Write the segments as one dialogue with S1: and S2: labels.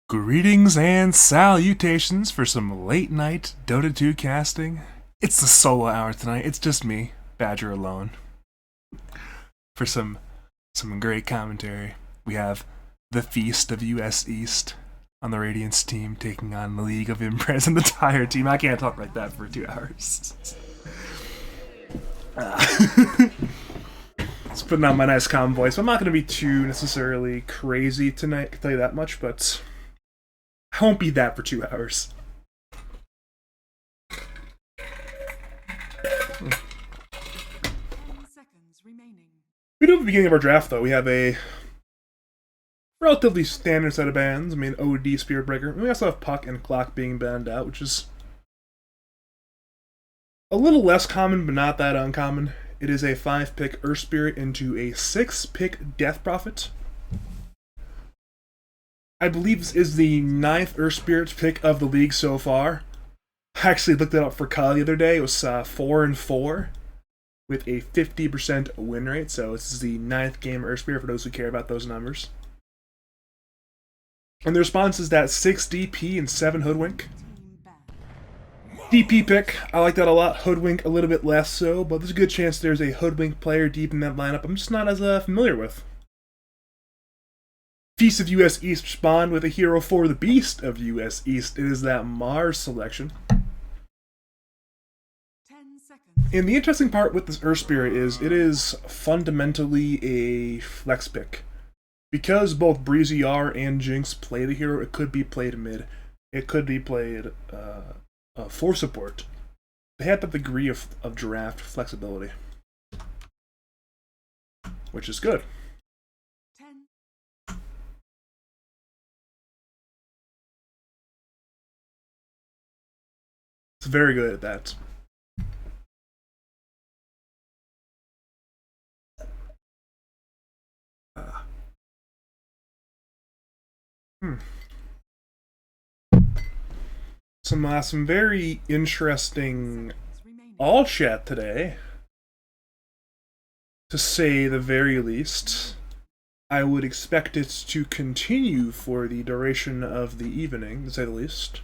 S1: Greetings and salutations for some late night Dota 2 casting. It's the solo hour tonight. It's just me, Badger alone. For some great commentary. We have the Feast of US East on the Radiance team taking on the League of Impress and the Tire team. I can't talk like that for 2 hours. Just putting on my nice calm voice. I'm not going to be too necessarily crazy tonight, I can tell you that much, but I won't be that for 2 hours. We do at the beginning of our draft, though. We have a relatively standard set of bans. I mean, OD, Spirit Breaker. We also have Puck and Clock being banned out, which is a little less common, but not that uncommon. It is a 5-pick Earth Spirit into a 6-pick Death Prophet. I believe this is the 9th Earth Spirit pick of the league so far. I actually looked it up for Kyle the other day. It was 4-4 with a 50% win rate. So this is the 9th game Earth Spirit for those who care about those numbers. And the response is that 6 DP and 7 Hoodwink. DP pick, I like that a lot. Hoodwink a little bit less so, but there's a good chance there's a Hoodwink player deep in that lineup I'm just not as familiar with. Feast of US East respond with a hero for the Beast of US East. It is that Mars selection. And the interesting part with this Earth Spirit is it is fundamentally a flex pick. Because both Breezy R and Jinx play the hero, it could be played mid. It could be played for support. They have that degree of draft flexibility, which is good. It's very good at that. Some very interesting all chat today, to say the very least. I would expect it to continue for the duration of the evening, to say the least.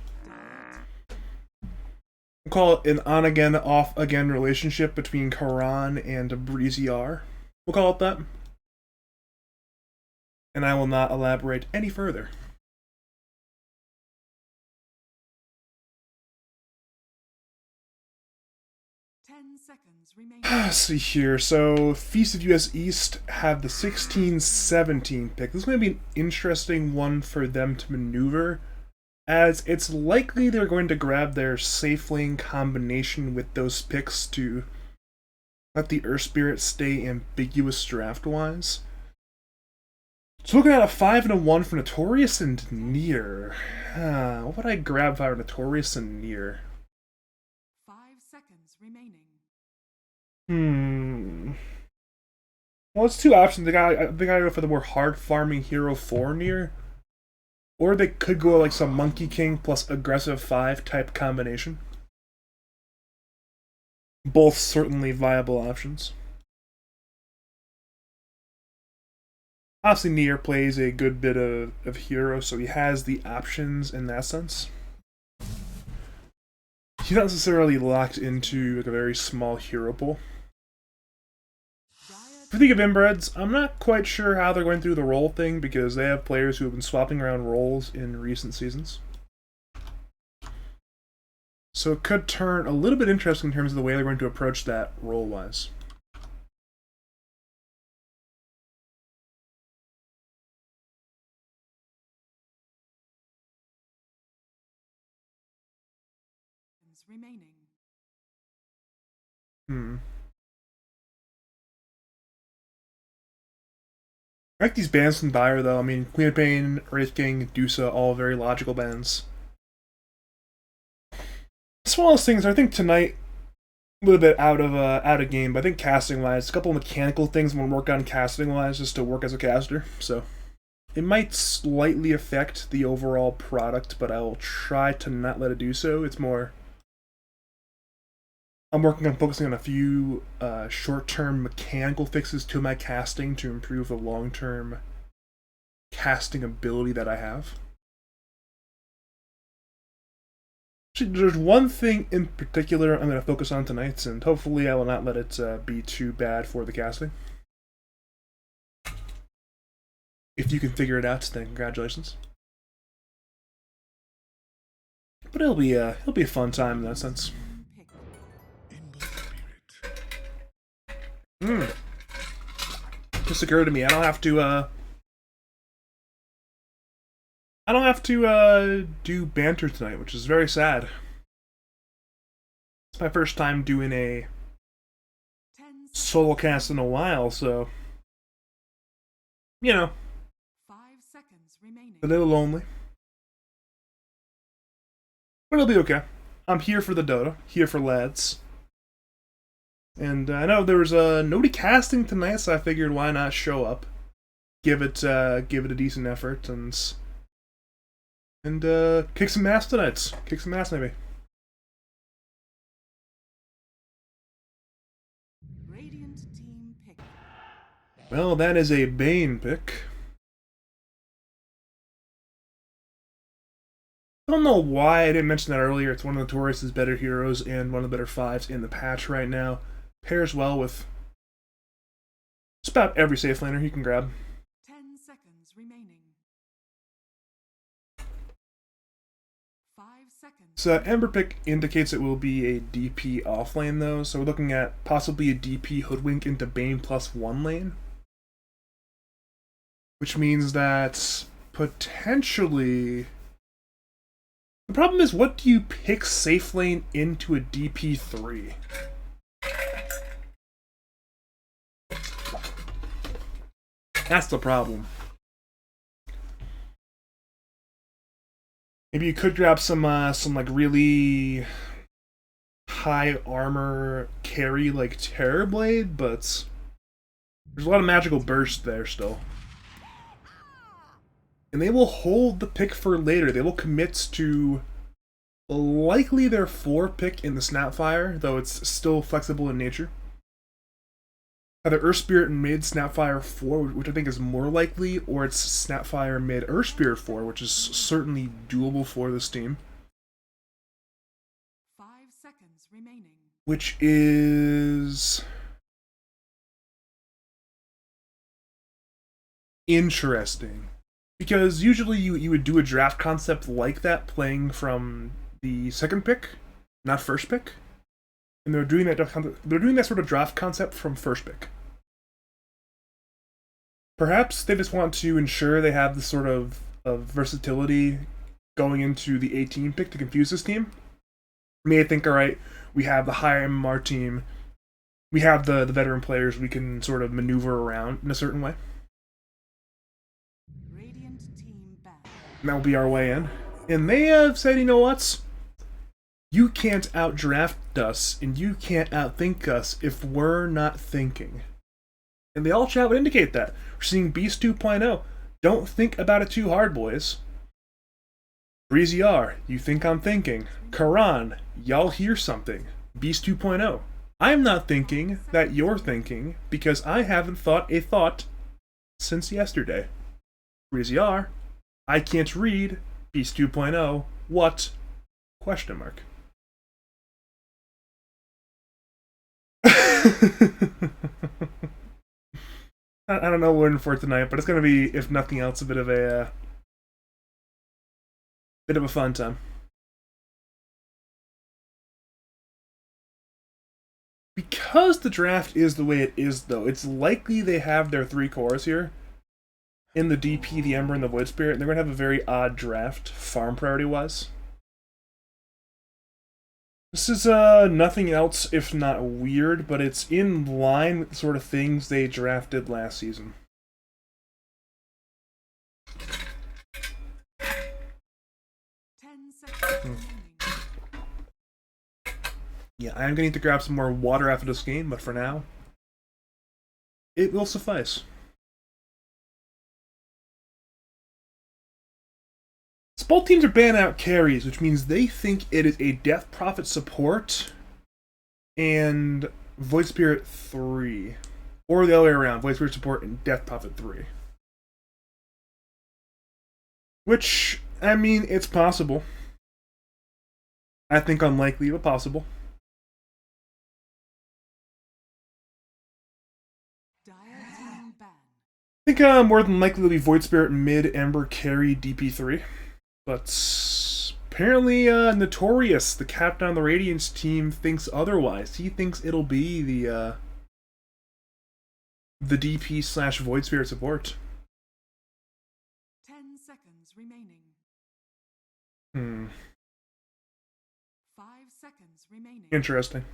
S1: We'll call it an on-again, off-again relationship between Karan and Breezy R. We'll call it that. And I will not elaborate any further. Let's see here. So, Feast of US East have the 16-17 pick. This is going to be an interesting one for them to maneuver, as it's likely they're going to grab their safe lane combination with those picks to let the Earth Spirit stay ambiguous draft-wise. So looking at a 5 and a 1 for Notorious and Nier. What would I grab if I were Notorious and Nier?
S2: 5 seconds remaining.
S1: Well, it's two options. I think I go for the more hard farming hero 4 Nier. Or they could go like some Monkey King plus aggressive 5 type combination. Both certainly viable options. Obviously, Nier plays a good bit of hero, so he has the options in that sense. He's not necessarily locked into like a very small hero pool. For League of Inbreds, I'm not quite sure how they're going through the role thing, because they have players who have been swapping around roles in recent seasons. So it could turn a little bit interesting in terms of the way they're going to approach that role-wise.
S2: Remaining.
S1: I like these bans from Dire, though. I mean, Queen of Pain, Wraith King, Dusa, all very logical bans. It's one of those things, I think tonight, a little bit out of game, but I think casting-wise, a couple of mechanical things I'm going to work on casting-wise just to work as a caster, so it might slightly affect the overall product, but I will try to not let it do so. It's more, I'm working on focusing on a few short-term mechanical fixes to my casting to improve the long-term casting ability that I have. there's one thing in particular I'm going to focus on tonight, and hopefully I will not let it be too bad for the casting. If you can figure it out, then congratulations. But it'll be a fun time in that sense. Just occurred to me, I don't have to do banter tonight, which is very sad. It's my first time doing a solo cast in a while, so you know,
S2: 5 seconds remaining.
S1: a little lonely. But it'll be okay. I'm here for the Dota, here for lads. And I know there was nobody casting tonight, so I figured why not show up, give it a decent effort, and kick some ass tonight. Kick some ass maybe.
S2: Radiant team pick.
S1: Well, that is a Bane pick. I don't know why I didn't mention that earlier. It's one of the Notorious's better heroes and one of the better 5s in the patch right now. Pairs well with just about every safe laner you can grab.
S2: 10 seconds remaining. 5 seconds.
S1: So Ember pick indicates it will be a DP offlane though, so we're looking at possibly a DP hoodwink into Bane +1 lane. Which means that potentially... The problem is, what do you pick safe lane into a DP3? That's the problem. Maybe you could grab some like really high armor carry like Terrorblade, but there's a lot of magical burst there still. And they will hold the pick for later. They will commit to likely their 4 pick in the Snapfire, though it's still flexible in nature. Either Earth Spirit mid Snapfire 4, which I think is more likely, or it's Snapfire mid Earth Spirit 4, which is certainly doable for this team.
S2: 5 seconds remaining.
S1: Which is interesting. Because usually you would do a draft concept like that playing from the second pick, not first pick. And they're doing that sort of draft concept from first pick. Perhaps they just want to ensure they have the sort of versatility going into the 18 pick to confuse this team. May think, alright, we have the higher MMR team, we have the veteran players we can sort of maneuver around in a certain way.
S2: Radiant team back.
S1: And that will be our way in. And they have said, you know what? You can't outdraft us, and you can't outthink us if we're not thinking. And the all chat would indicate that. We're seeing Beast 2.0. Don't think about it too hard, boys. Breezy R, you think I'm thinking. Karan, y'all hear something. Beast 2.0. I'm not thinking that you're thinking, because I haven't thought a thought since yesterday. Breezy R, I can't read. Beast 2.0. What? Question mark. I don't know what we're in for tonight, but it's going to be, if nothing else, a bit of a fun time. Because the draft is the way it is, though, it's likely they have their 3 cores here. In the DP, the Ember, and the Void Spirit, and they're going to have a very odd draft, farm priority-wise. This is nothing else if not weird, but it's in line with the sort of things they drafted last season.
S2: 10 seconds remaining.
S1: Yeah, I am going to need to grab some more water after this game, but for now, it will suffice. So both teams are banning out carries, which means they think it is a Death Prophet support and Void Spirit 3. Or the other way around, Void Spirit support and Death Prophet 3. Which, I mean, it's possible. I think unlikely, but possible.
S2: Dire team ban.
S1: I think more than likely it'll be Void Spirit mid, Ember carry, DP3. But apparently Notorious, the captain on the Radiance team, thinks otherwise. He thinks it'll be the DP slash Void Spirit support.
S2: 10 seconds remaining. 5 seconds remaining.
S1: Interesting.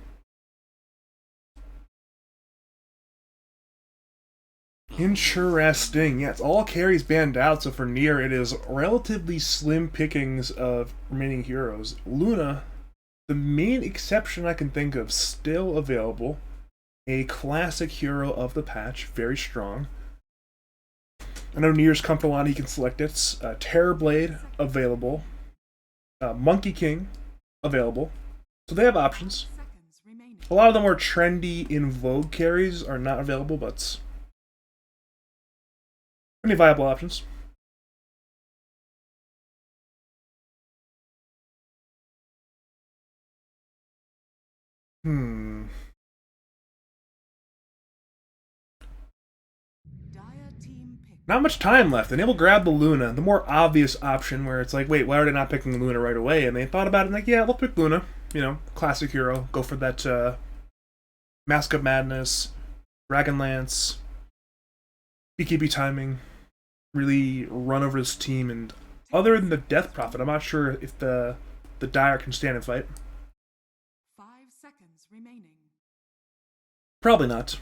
S1: Interesting. Yeah, it's all carries banned out, so for Nier it is relatively slim pickings of remaining heroes. Luna, the main exception I can think of, still available. A classic hero of the patch, very strong. I know Nier's come from a lot, he can select it. Terrorblade, available. Monkey King, available. So they have options.
S2: Seconds remaining.
S1: A lot of the more trendy, in vogue carries are not available, but any viable options.
S2: Dire team pick.
S1: Not much time left, and they will grab the Luna, the more obvious option where it's like, wait, why are they not picking Luna right away? And they thought about it and like, yeah, we'll pick Luna. You know, classic hero. Go for that Mask of Madness, Dragonlance, BKB timing. Really run over this team, and other than the Death Prophet, I'm not sure if the Dire can stand and fight.
S2: 5 seconds remaining.
S1: Probably not.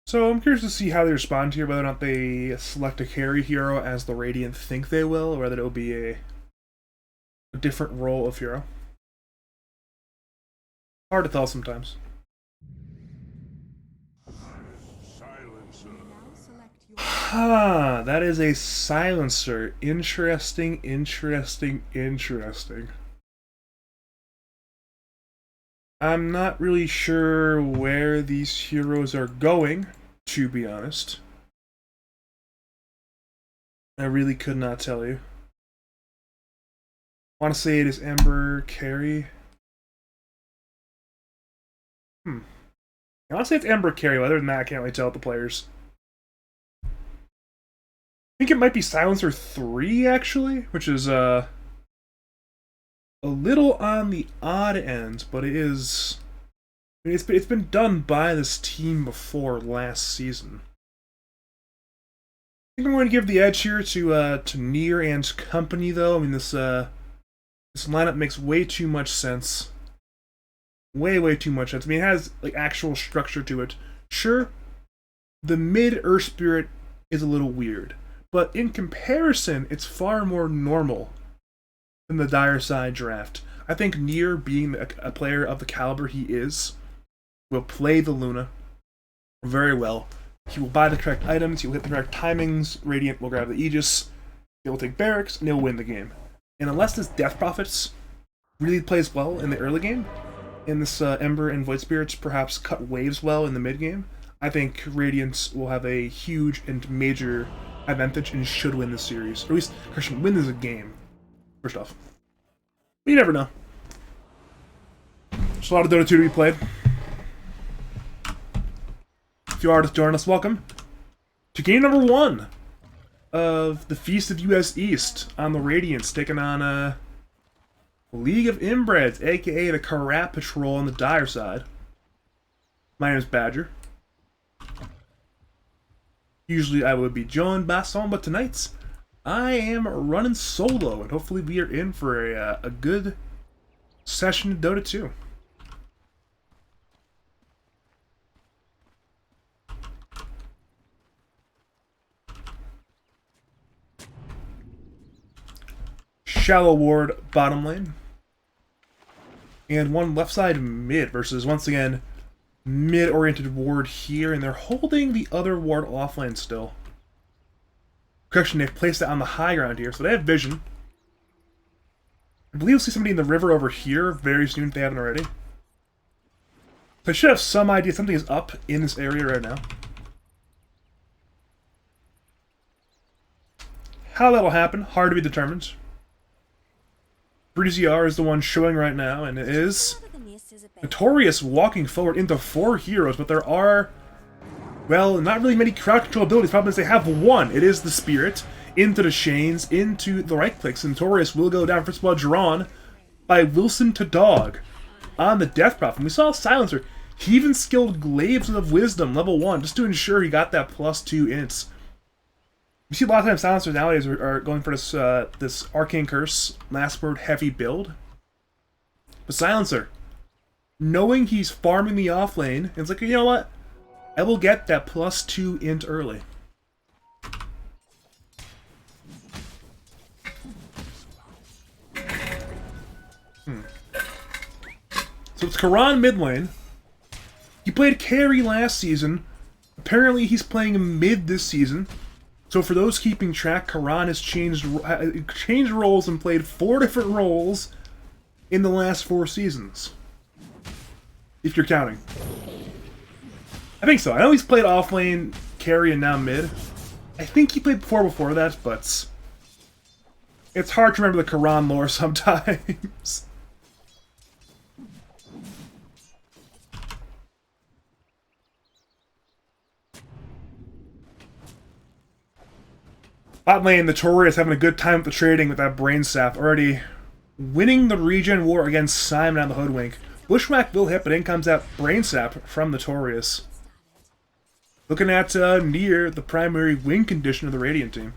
S1: So I'm curious to see how they respond here, whether or not they select a carry hero as the Radiant think they will, or whether it'll be a different role of hero. Hard to tell sometimes. That is a silencer. Interesting, interesting, interesting. I'm not really sure where these heroes are going, to be honest. I really could not tell you. I want to say it is Ember Carry. I want to say it's Ember Carry, but other than that, I can't really tell with the players. I think it might be Silencer 3, actually, which is a little on the odd end, but it is... I mean, it's been done by this team before last season. I think I'm going to give the edge here to Nier and company, though. I mean, this lineup makes way too much sense. Way too much sense. I mean, it has like actual structure to it. Sure, the mid Earth Spirit is a little weird, but in comparison, it's far more normal than the Dire side draft. I think Nier, being a player of the caliber he is, will play the Luna very well. He will buy the correct items, he will hit the correct timings, Radiant will grab the Aegis, they will take Barracks, and they'll win the game. And unless this Death Prophets really plays well in the early game, and this Ember and Void Spirits perhaps cut waves well in the mid game, I think Radiance will have a huge and major advantage and should win this series. Or at least, Christian, win this game, first off. But you never know. There's a lot of Dota 2 to be played. If you are just joining us, welcome to game number 1 of the Feast of US East on the Radiance, taking on League of Inbreds, aka the Karat Patrol on the Dire side. My name is Badger. Usually I would be joined by someone, but tonight I am running solo, and hopefully we are in for a good session of Dota 2. Shallow ward bottom lane. And one left side mid versus, once again, mid-oriented ward here, and they're holding the other ward offlane still. Correction, they've placed it on the high ground here, so they have vision. I believe we'll see somebody in the river over here very soon if they haven't already. So I should have some idea something is up in this area right now. How that'll happen, hard to be determined. Breezy R is the one showing right now, and it is Notorious walking forward into 4 heroes, but there are, well, not really many crowd control abilities. Problem is they have one. It is the Spirit, into the chains, into the right clicks. Notorious will go down. First blood drawn by Wilson to Dog on the Death Prophet. And we saw Silencer. He even skilled Glaives of Wisdom, level 1, just to ensure he got that +2 ints. You see a lot of times Silencers nowadays are going for this Arcane Curse, Last Word heavy build. But Silencer, knowing he's farming the off lane, it's like, you know what? I will get that +2 int early. So it's Karan mid lane. He played carry last season. Apparently he's playing mid this season. So for those keeping track, Karan has changed roles and played 4 different roles in the last 4 seasons. If you're counting. I think so. I know he's played off lane, carry, and now mid. I think he played before that, but it's hard to remember the Karan lore sometimes. Bot lane, Notorious having a good time with the trading with that Brain Sap, already winning the regen war against Simon on the Hoodwink. Bushwhack will hit, but in comes that Brain Sap from Notorious. Looking at Nier, the primary win condition of the Radiant team.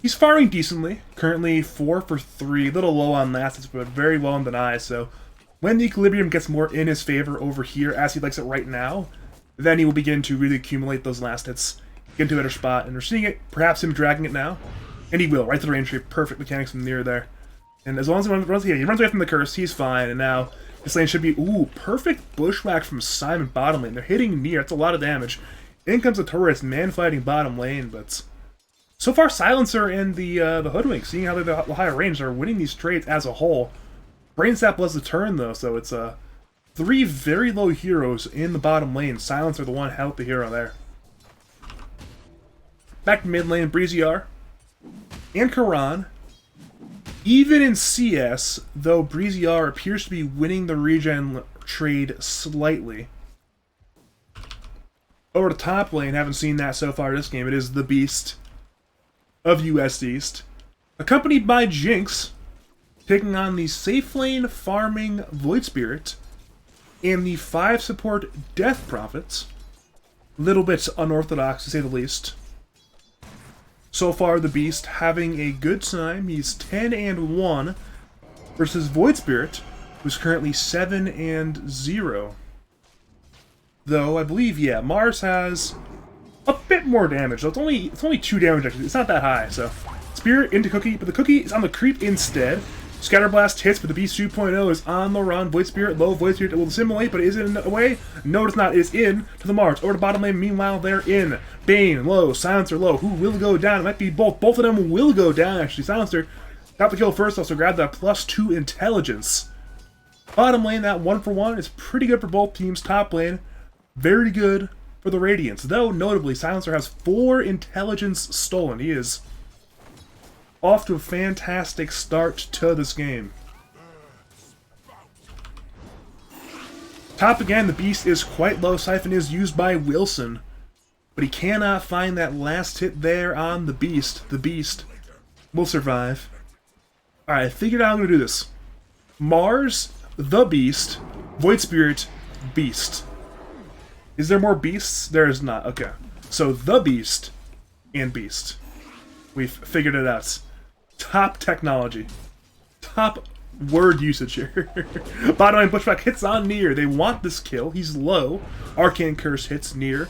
S1: He's farming decently, currently 4 for 3, a little low on last, but very well on deny, so when the equilibrium gets more in his favor over here, as he likes it right now, then he will begin to really accumulate those last hits. Get into a better spot, and we're seeing it, perhaps him dragging it now, and he will, right to the range tree, perfect mechanics from Nier there. And as long as he runs away from the curse, he's fine, and now this lane should be, ooh, perfect bushwhack from Simon bottom lane. They're hitting Nier, that's a lot of damage. In comes the Taurus, man fighting bottom lane, but so far Silencer and the Hoodwink, seeing how they're the higher range, are winning these trades as a whole. Brain Sap was the turn though, so it's 3 very low heroes in the bottom lane. Silencer the one healthy hero there. Back to mid lane, Breezy R and Karan. Even in CS, though Breezy R appears to be winning the regen trade slightly. Over to top lane, haven't seen that so far this game. It is the Beast of US East, accompanied by Jinx, taking on the safe lane farming Void Spirit and the 5 support Death Prophets. Little bit unorthodox to say the least. So far, the Beast having a good time. He's 10-1 versus Void Spirit, who's currently 7-0. Though I believe, yeah, Mars has a bit more damage. So it's only 2 damage actually. It's not that high. So Spirit into Cookie, but the Cookie is on the creep instead. Scatterblast hits, but the Beast 2.0 is on the run. Void Spirit, low Void Spirit will assimilate, but is it away? No, it's not. It's in to the Mars. Over to bottom lane, meanwhile, they're in. Bane, low. Silencer, low. Who will go down? It might be both. Both of them will go down, actually. Silencer got the kill first, also grabbed that +2 intelligence. Bottom lane, that 1-for-1 is pretty good for both teams. Top lane, very good for the Radiants. Though, notably, Silencer has 4 intelligence stolen. He is off to a fantastic start to this game. Top again, the Beast is quite low. Siphon is used by Wilson, but he cannot find that last hit there on the Beast. The Beast will survive. Alright, I figured out how I'm going to do this. Mars, the Beast, Void Spirit, Beast. Is there more Beasts? There is not. Okay. So, the Beast and Beast. We've figured it out. Top technology. Top word usage here. Bottom lane Bushwhack hits on Nier. They want this kill. He's low. Arcane Curse hits Nier.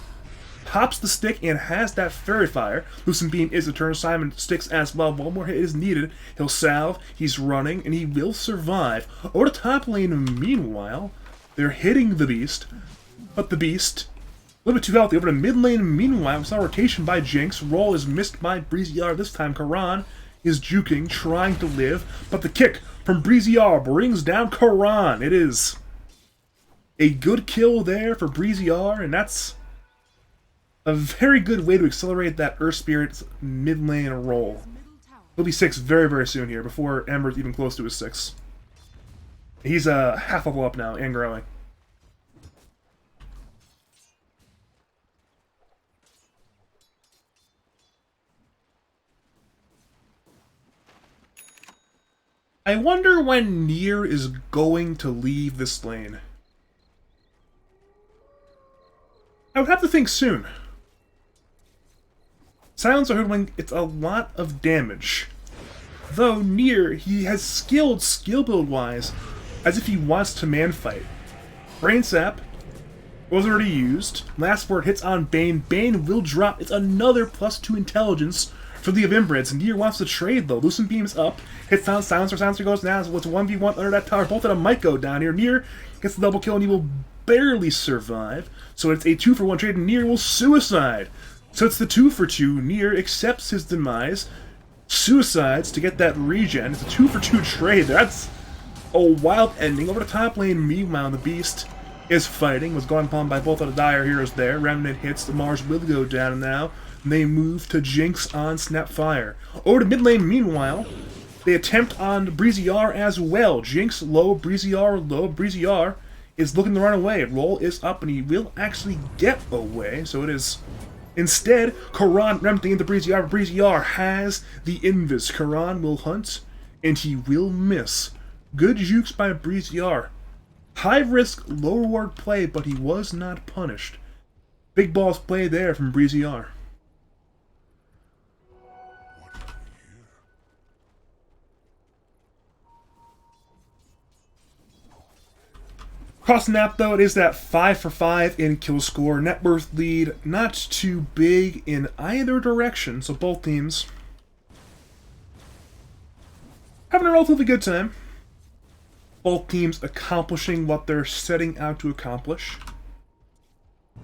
S1: Pops the stick and has that Fairy Fire. Lucent Beam is the turn. Simon sticks as well. One more hit is needed. He'll salve. He's running. And he will survive. Over to top lane, meanwhile, they're hitting the Beast. But the Beast, a little bit too healthy. Over to mid lane, meanwhile, we saw rotation by Jinx. Roll is missed by Breezy R. This time, Karan is juking, trying to live. But the kick from Breezy R brings down Karan. It is a good kill there for Breezy R, and that's A very good way to accelerate that Earth Spirit's mid lane roll.
S2: Middle tower
S1: He'll be 6 very, very soon here, before Ember's even close to his 6. He's a half level up now, and growing. I wonder when Nier is going to leave this lane. I would have to think soon. Silence I heard when it's a lot of damage. Though Nier, he has skilled skill build wise, as if he wants to man fight. Brain Sap was already used. Last word hits on Bane. Bane will drop. It's another +2 intelligence for the Inbreds. Nier wants to trade though. Lucent Beam's up. Hits down Silencer. Silencer goes down. So it's 1v1 under that tower. Both of them might go down here. Nier gets the double kill and he will barely survive. So it's a 2-for-1 trade and Nier will suicide. So it's the 2-for-2. Nier accepts his demise. Suicides to get that regen. It's a 2-for-2 trade. That's a wild ending. Over the top lane, meanwhile, the Beast is fighting. Was gone upon by both of the dire heroes there. Remnant hits. The Mars will go down now. They move to Jinx on Snapfire. Over to mid lane, meanwhile, they attempt on Breezy R as well. Jinx low, Breezy R low. Breezy R is looking to run away. Roll is up, and he will actually get away. So it is instead Karan Remnant into Breezy R. Breezy R has the Invis. Karan will hunt, and he will miss. Good jukes by Breezy R. High risk, low reward play, but he was not punished. Big balls play there from Breezy R. Across the map, though, it is that 5-for-5 in kill score. Net worth lead not too big in either direction, so both teams having a relatively good time. Both teams accomplishing what they're setting out to accomplish.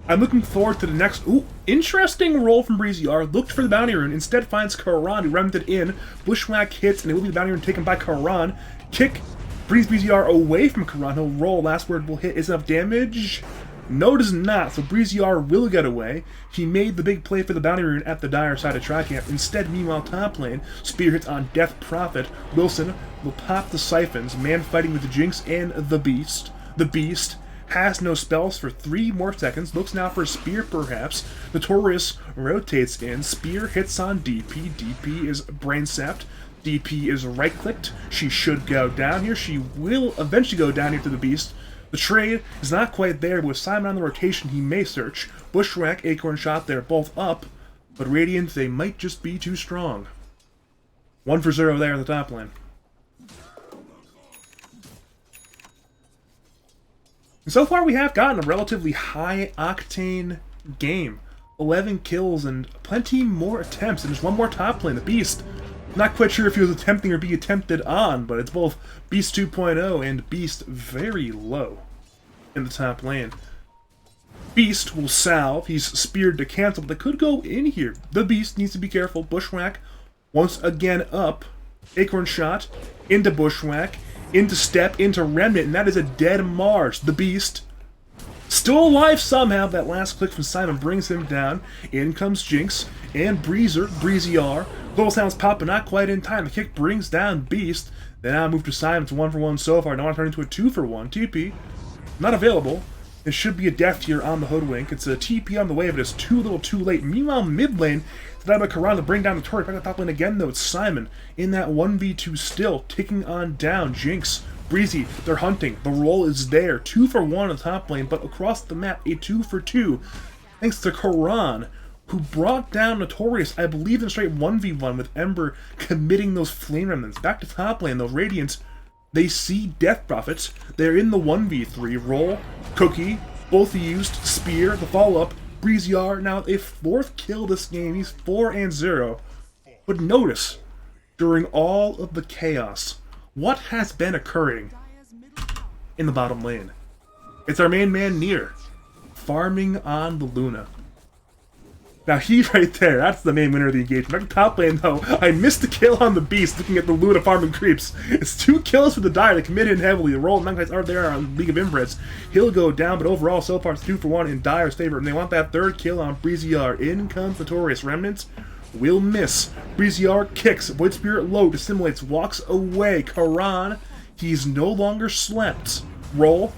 S1: I'm looking forward to the next... Ooh, interesting roll from Breezy R. Looked for the bounty rune, instead finds Karan, who remnanted in. Bushwhack hits, and it will be the bounty rune taken by Karan. Kick Breezy R away from Karan. He'll roll. Last word will hit. Is enough damage? No, it is not. So Breezy R will get away. He made the big play for the bounty rune at the dire side of Tricamp. Instead, meanwhile, top lane, Spear hits on Death Prophet. Wilson will pop the Siphons. Man fighting with the Jinx and the Beast. The Beast has no spells for 3 more seconds. Looks now for a Spear, perhaps. Notorious rotates in. Spear hits on DP. DP is brain sapped. DP is right-clicked. She should go down here. She will eventually go down here to the Beast. The trade is not quite there, but with Simon on the rotation, he may search. Bushwhack, Acorn Shot, they're both up, but Radiant, they might just be too strong. 1-for-0 there in the top lane. And so far, we have gotten a relatively high-octane game. 11 kills and plenty more attempts, and just one more top lane. The Beast, not quite sure if he was attempting or being attempted on, but it's both Beast 2.0 and Beast very low in the top lane. Beast will salve. He's speared to cancel, but they could go in here. The Beast needs to be careful. Bushwhack once again up. Acorn Shot into Bushwhack, into Step, into Remnant, and that is a dead Mars. The Beast still alive somehow. That last click from Simon brings him down. In comes Jinx and Breezy R. Global Sounds pop, but not quite in time. The kick brings down Beast. They now move to Simon. It's 1-for-1 so far. Now want to turn into a 2-for-1. TP not available. It should be a death here on the Hoodwink. It's a TP on the way, but it's too little too late. Meanwhile, mid lane, it's done by Karan to bring down the turret. Back to the top lane again, though. It's Simon in that 1v2 still, ticking on down. Jinx, Breezy, they're hunting. The roll is there. 2-for-1 on the top lane, but across the map, a 2-for-2. Thanks to Karan, who brought down Notorious, I believe, in straight 1v1 with Ember committing those Flame Remnants. Back to top lane, though. Radiant, they see Death Prophets. They're in the 1v3. Roll, Cookie, both used. Spear, the follow-up. Breezy R, now a 4th kill this game. He's 4-0. But notice, during all of the chaos, what has been occurring
S2: Dire's middle tower
S1: in the bottom lane? It's our main man, Nier, farming on the Luna. Now he right there, that's the main winner of the engagement. Back to top lane though, I missed the kill on the Beast looking at the Luna farming creeps. It's 2 kills for the Dire, they committed in heavily. The roll and Magnites are there on League of Inbreds. He'll go down, but overall so far it's 2 for 1 in Dire's favor. And they want that 3rd kill on Breezy-R. In comes Notorious. Remnant will miss. Breezy-R kicks, Void Spirit low, dissimulates, walks away. Karan, he's no longer slept. Roll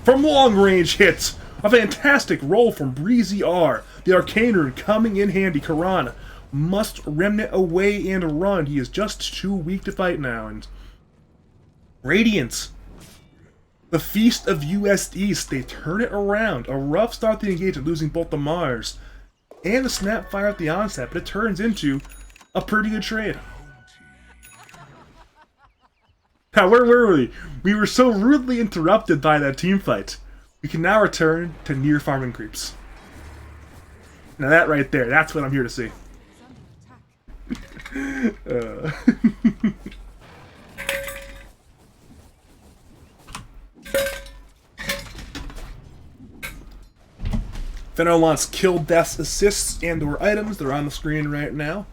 S1: from long range hits. A fantastic roll from Breezy-R. The Arcane Rune coming in handy. Karan must Remnant away and run. He is just too weak to fight now. And Radiant, the Feast of US East, they turn it around. A rough start to the engagement, losing both the Mars and the Snapfire at the onset, but it turns into a pretty good trade. Now, where were we? We were so rudely interrupted by that team fight. We can now return to near farming creeps. Now that right there, that's what I'm here to see. Fenno wants kill, deaths, assists, and/or items. They're on the screen right now.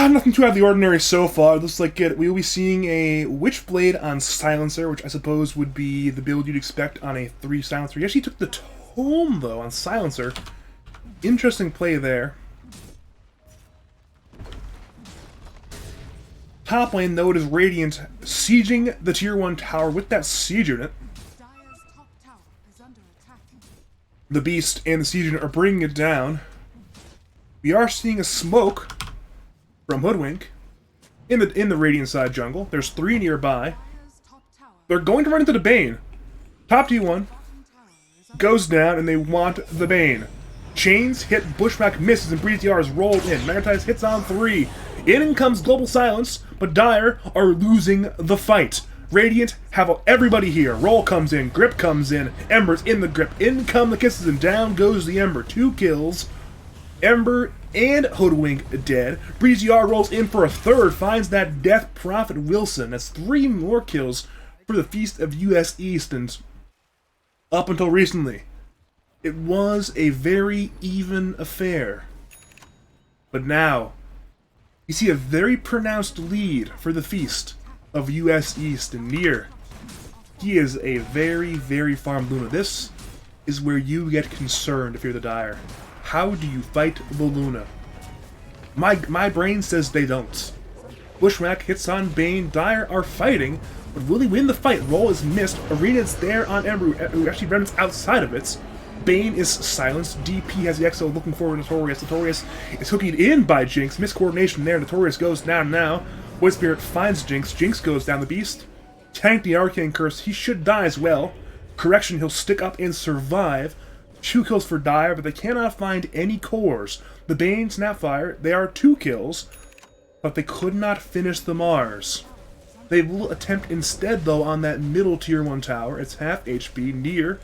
S1: Nothing too out of the ordinary so far. Looks like we will be seeing a Witchblade on Silencer, which I suppose would be the build you'd expect on a 3 Silencer. He actually took the Tome, though, on Silencer. Interesting play there. Top lane, though, it is Radiant sieging the Tier 1 tower with that Siege Unit. The Beast and the Siege Unit are bringing it down. We are seeing a smoke from Hoodwink in the Radiant side jungle. There's 3 nearby. They're going to run into the Bane. Top T1 goes down, and they want the Bane. Chains hit, Bushwhack misses, and Breezy-R is rolled in. Magnetize hits on 3. In comes Global Silence, but Dire are losing the fight. Radiant have everybody here. Roll comes in, Grip comes in, Ember's in the Grip. In come the Kisses, and down goes the Ember. 2 kills. Ember and Hoodwink dead. Breezy-R rolls in for a 3rd, finds that Death Prophet Wilson. That's 3 more kills for the Feast of US East, and up until recently, it was a very even affair. But now, you see a very pronounced lead for the Feast of US East, and Nier, he is a very, very farm Luna. This is where you get concerned if you're the Dire. How do you fight the Luna? My brain says they don't. Bushwhack hits on Bane. Dire are fighting, but will he win the fight? Roll is missed. Arena's there on Ember, who actually runs outside of it. Bane is silenced. DP has the EXO looking for Notorious. Notorious is hooking in by Jinx. Miscoordination there. Notorious goes down now. Void Spirit finds Jinx. Jinx goes down the Beast. Tank the Arcane Curse. He should die as well. Correction, he'll stick up and survive. 2 kills for Dire, but they cannot find any cores. The Bane, Snapfire, they are 2 kills, but they could not finish the Mars. They will attempt instead, though, on that middle Tier 1 tower. It's half HP. Nier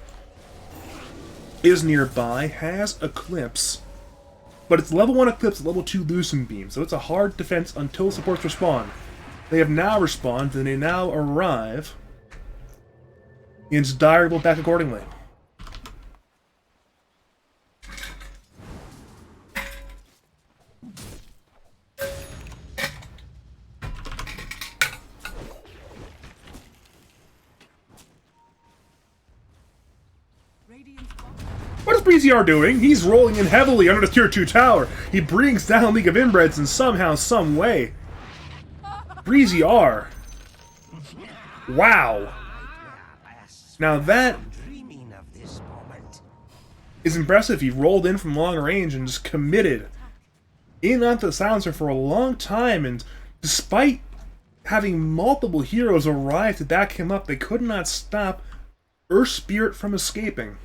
S1: is nearby, has Eclipse, but it's level 1 Eclipse, level 2 Lucent Beam, so it's a hard defense until supports respawn. They have now respawned, and they now arrive, and Dire will back accordingly. What is Breezy-R doing? He's rolling in heavily under the Tier 2 tower. He brings down League of Inbreds in somehow, some way. Breezy-R. Wow. Now that is impressive. He rolled in from long range and just committed in onto the Silencer for a long time, and despite having multiple heroes arrive to back him up, they could not stop Earth Spirit from escaping.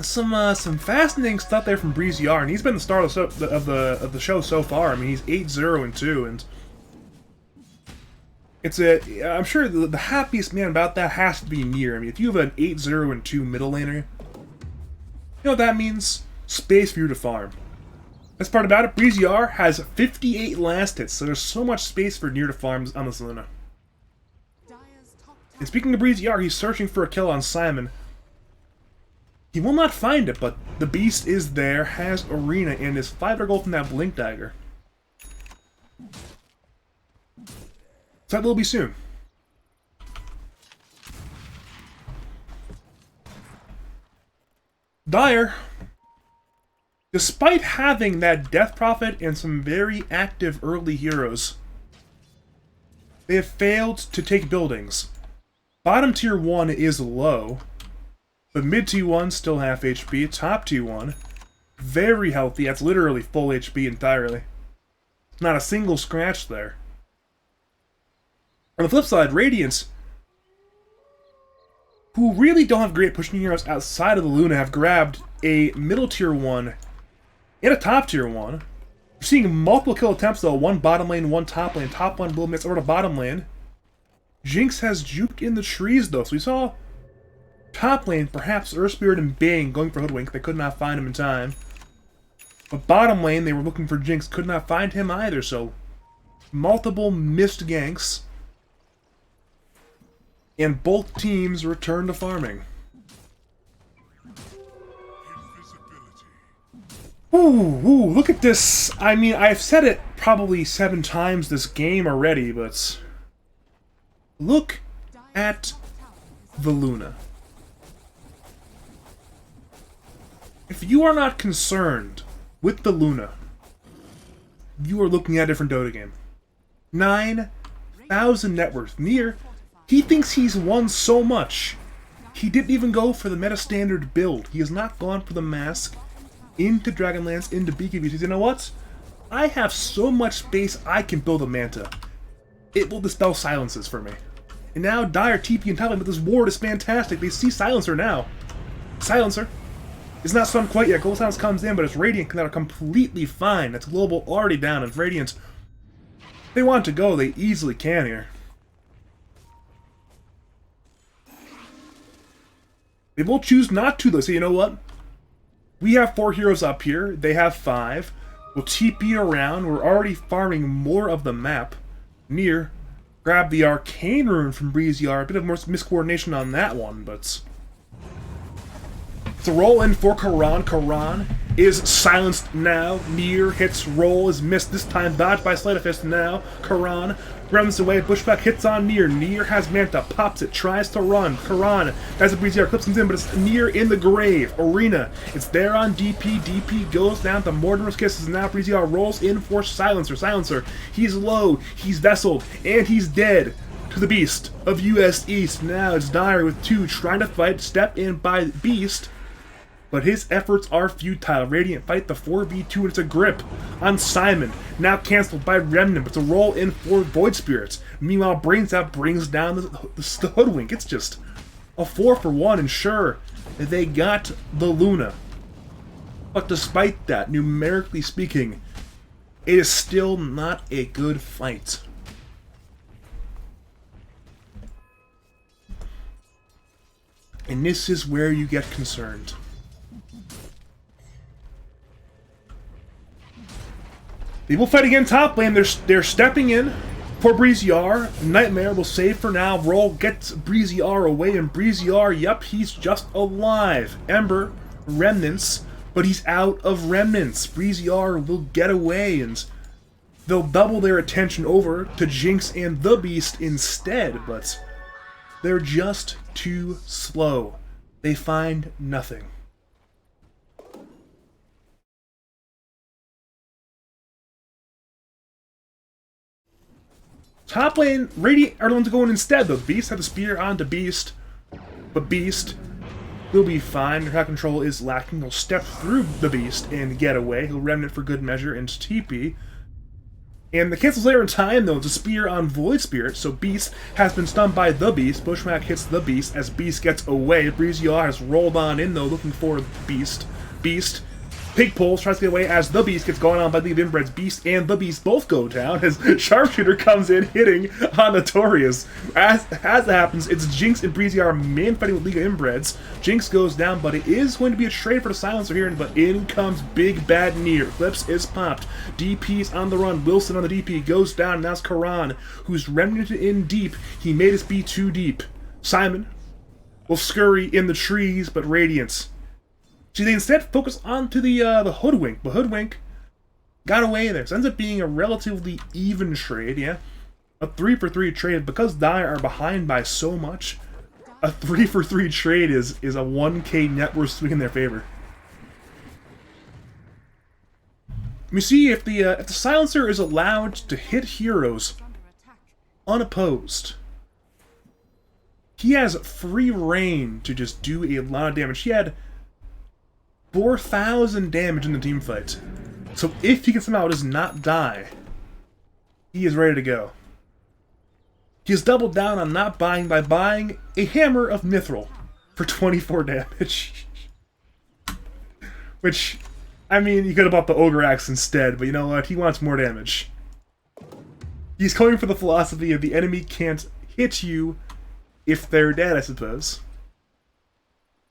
S1: Some fascinating stuff there from Breezy-R, and he's been the star of the show so far. I mean, he's 8-0-2, and I'm sure the happiest man about that has to be Nier. I mean, if you have an 8-0-2 middle laner, you know what that means? Space for you to farm. Best part about it, Breezy-R has 58 last hits, so there's so much space for Nier to farm on this Luna. And speaking of Breezy-R, he's searching for a kill on Simon. He will not find it, but the Beast is there, has Arena, and is 5 gold from that Blink Dagger. So that will be soon. Dire, despite having that Death Prophet and some very active early heroes, they have failed to take buildings. Bottom tier 1 is low, but mid tier 1 still half HP, top tier 1 very healthy, that's literally full HP entirely. Not a single scratch there. On the flip side, Radiance, who really don't have great pushing heroes outside of the Luna, have grabbed a middle tier 1 and a top tier 1. We're seeing multiple kill attempts though, one bottom lane, one top lane. Top one will miss over to bottom lane. Jinx has juked in the trees though, so we saw top lane, perhaps Earth Spirit and Bane going for Hoodwink. They could not find him in time. But bottom lane, they were looking for Jinx, could not find him either, so multiple missed ganks. And both teams return to farming. Ooh, look at this. I mean, I've said it probably 7 times this game already, but look at the Luna. If you are not concerned with the Luna, you are looking at a different Dota game. 9,000 net worth. Nier, he thinks he's won so much. He didn't even go for the meta standard build. He has not gone for the mask into Dragonlance, into BKB. He says, you know what? I have so much space I can build a Manta. It will dispel silences for me. And now Dire, TP, and Talon, but this ward is fantastic. They see Silencer now. Silencer is not stunned quite yet. Global Silence comes in, but it's Radiant that are completely fine. That's Global already down, and Radiant, they want to go, they easily can here. They will choose not to, though. So you know what? We have 4 heroes up here. They have 5. We'll TP around. We're already farming more of the map. Nier, grab the Arcane Rune from Breezyar. A bit of more miscoordination on that one, but it's a roll in for Karan. Karan is silenced now. Nier hits roll, is missed this time. Dodged by Sleight of Fist now. Karan runs away. Bushback hits on Nier. Nier has Manta, pops it, tries to run. Karan has a Breezyar, clips him in, but it's Nier in the grave. Arena, it's there on DP. DP goes down to Mortimer's Kisses. Now Breezyar rolls in for Silencer. Silencer, he's low, he's vesseled, and he's dead to the Beast of US East. Now it's Dire with 2 trying to fight, step in by Beast, but his efforts are futile. Radiant fight the 4v2, and it's a grip on Simon. Now cancelled by Remnant, but it's a roll in for Void Spirits. Meanwhile, Brains Out brings down the Hoodwink. It's just a 4-for-1, and sure, they got the Luna. But despite that, numerically speaking, it is still not a good fight. And this is where you get concerned. They will fight again top lane. They're stepping in for Breezyar. Nightmare will save for now. Roll gets Breezyar away, and Breezyar, yep, he's just alive. Ember, Remnants, but he's out of Remnants. Breezyar will get away, and they'll double their attention over to Jinx and the Beast instead, but they're just too slow. They find nothing. Top lane, Radiant are the ones going instead, though. Beast had the spear onto Beast, but Beast will be fine. Their attack control is lacking. He'll step through the Beast and get away. He'll Remnant for good measure into TP. And the cancels later in time, though. It's a spear on Void Spirit, so Beast has been stunned by the Beast. Bushwhack hits the Beast as Beast gets away. Breezyar has rolled on in, though, looking for Beast. Beast Pig pulls, tries to get away as the Beast gets gone on by League of Inbreds. Beast and the Beast both go down as Sharpshooter comes in, hitting on Notorious. As that happens, it's Jinx and Breezyar main fighting with League of Inbreds. Jinx goes down, but it is going to be a trade for the Silencer here, but in comes Big Bad Nier. Clips is popped. DP's on the run. Wilson on the DP goes down, and that's Karan, who's remnanted in deep. He made us be too deep. Simon will scurry in the trees, but Radiance So they instead focus on to the Hoodwink. But Hoodwink got away there. So it ends up being a relatively even trade, yeah. A 3-for-3 trade. Because Dire are behind by so much, a 3-for-3 trade is a 1k net worth swing in their favor. You see, if the Silencer is allowed to hit heroes unopposed, he has free reign to just do a lot of damage. He had 4,000 damage in the team fight. So if he can somehow does not die, he is ready to go. He has doubled down on not buying by buying a Hammer of Mithril for 24 damage. Which, I mean, you could have bought the Ogre Axe instead, but you know what? He wants more damage. He's going for the philosophy of the enemy can't hit you if they're dead, I suppose.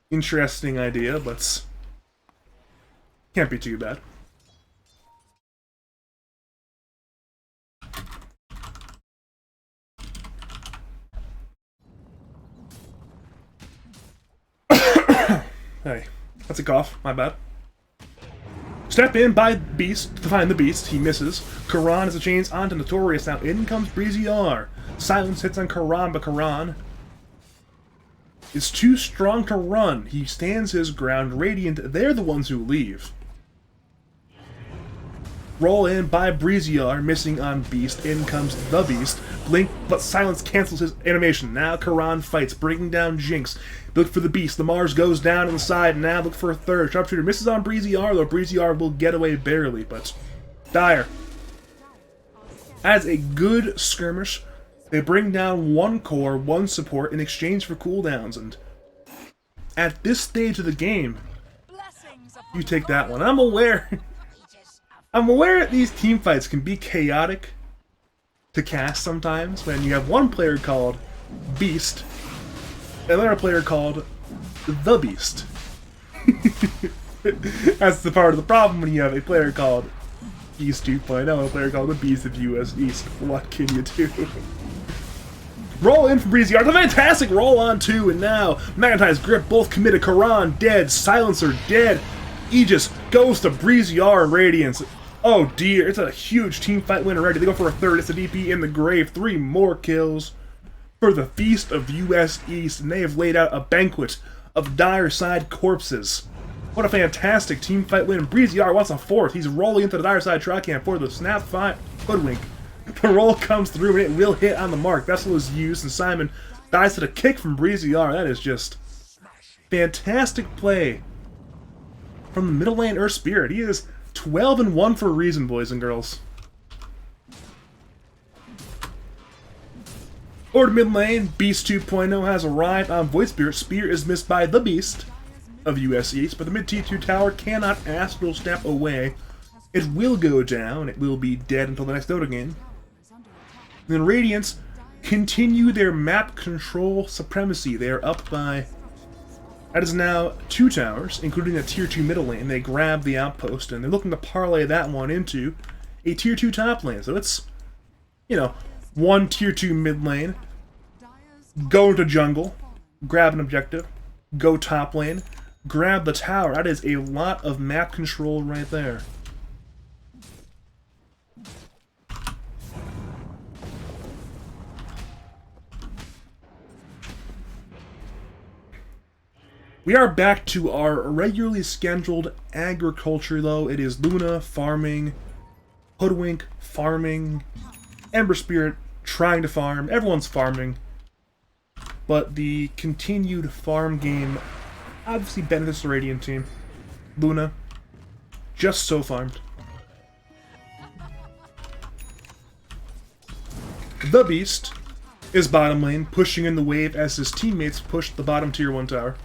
S1: Interesting idea, but can't be too bad. Hey, that's a cough, my bad. Step in by Beast to find the Beast. He misses. Karan is a chains onto Notorious. Now in comes Breezy R. Silence hits on Karan, but Karan is too strong to run. He stands his ground. Radiant, they're the ones who leave. Roll in by Breezy R, missing on Beast. In comes the Beast. Blink, but Silence cancels his animation. Now Karan fights, bringing down Jinx. Look for the Beast. The Mars goes down on the side. Now look for a third. Sharpshooter misses on Breezy R, though Breezy R will get away barely, but Dire has a good skirmish. They bring down one core, one support in exchange for cooldowns, and at this stage of the game, you take that one. I'm aware that these team fights can be chaotic to cast sometimes when you have one player called Beast, another player called the Beast. That's the part of the problem when you have a player called Beast 2.0, a player called the Beast of US East. What can you do? Roll in from Breezy R. The fantastic roll on 2, and now Magnetized Grip both committed. Karan dead, Silencer dead. Aegis goes to Breezy R and Radiance. Oh dear, it's a huge team fight win already. They go for a third. It's a DP in the grave. 3 more kills for the Feast of US East, and they have laid out a banquet of Dire Side corpses. What a fantastic team fight win. Breezy R wants a fourth. He's rolling into the Dire Side track camp for the snap fight. Hoodwink. The roll comes through and it will hit on the mark. Vessel is used, and Simon dies to the kick from Breezy R. That is just fantastic play from the middle lane Earth Spirit. He is 12-1 for a reason, boys and girls. Over to mid lane, Beast 2.0 has arrived on Void Spirit. Spear is missed by the Beast of US East, but the mid T2 tower cannot astral step away. It will go down. It will be dead until the next Dota game. Then Radiance continue their map control supremacy. They are up by... That is now 2 towers, including a tier 2 middle lane. They grab the outpost, and they're looking to parlay that one into a tier 2 top lane. So it's, you know, 1 tier 2 mid lane, go into jungle, grab an objective, go top lane, grab the tower. That is a lot of map control right there. We are back to our regularly scheduled agriculture, though. It is Luna farming, Hoodwink farming, Ember Spirit trying to farm. Everyone's farming. But the continued farm game obviously benefits the Radiant team. Luna, just so farmed. The Beast is bottom lane, pushing in the wave as his teammates push the bottom tier 1 tower.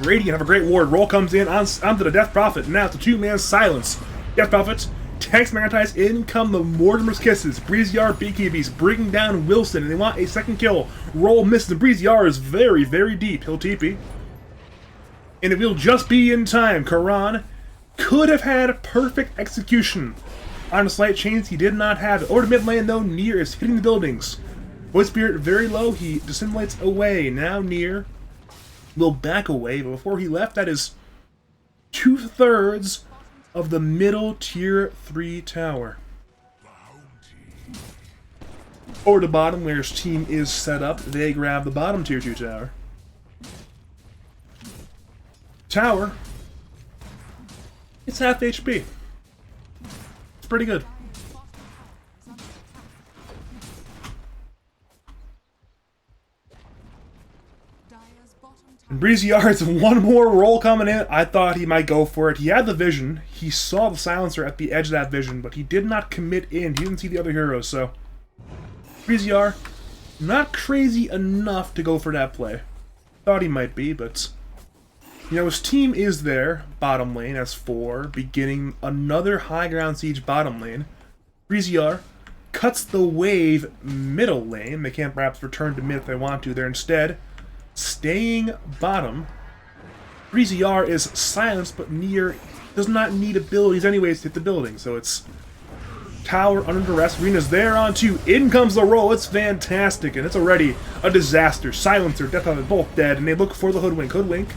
S1: Radiant have a great ward. Roll comes in onto the Death Prophet. Now it's a 2-man silence. Death Prophet tanks Magnetize. In come the Mortimer's Kisses. Breezy R BKBs bringing down Wilson, and they want a second kill. Roll misses, and Breezy R is very, very deep. He'll TP. And it will just be in time. Karan could have had perfect execution on a slight chains. He did not have it. Over to mid lane, though, Nier is hitting the buildings. Void Spirit very low, he dissimulates away. Now near will back away, but before he left, that is 2/3 of the middle tier 3 tower. Over to bottom, where his team is set up, they grab the bottom tier 2 tower. Tower, it's half HP. It's pretty good. And Breezy Yards, one more roll coming in. I thought he might go for it. He had the vision. He saw the silencer at the edge of that vision, but he did not commit in. He didn't see the other heroes, so Breezy Yard, not crazy enough to go for that play. Thought he might be, but you know, his team is there. Bottom lane as 4, beginning another high ground siege bottom lane. Breezy Yard cuts the wave middle lane. They can't perhaps return to mid if they want to. They're instead staying bottom. Breezy Yard is silenced, but near does not need abilities anyways to hit the building, so it's tower under duress. Rena's there on 2. In comes the roll. It's fantastic, and it's already a disaster. Silencer, Death of it, both dead, and they look for the Hoodwink. Hoodwink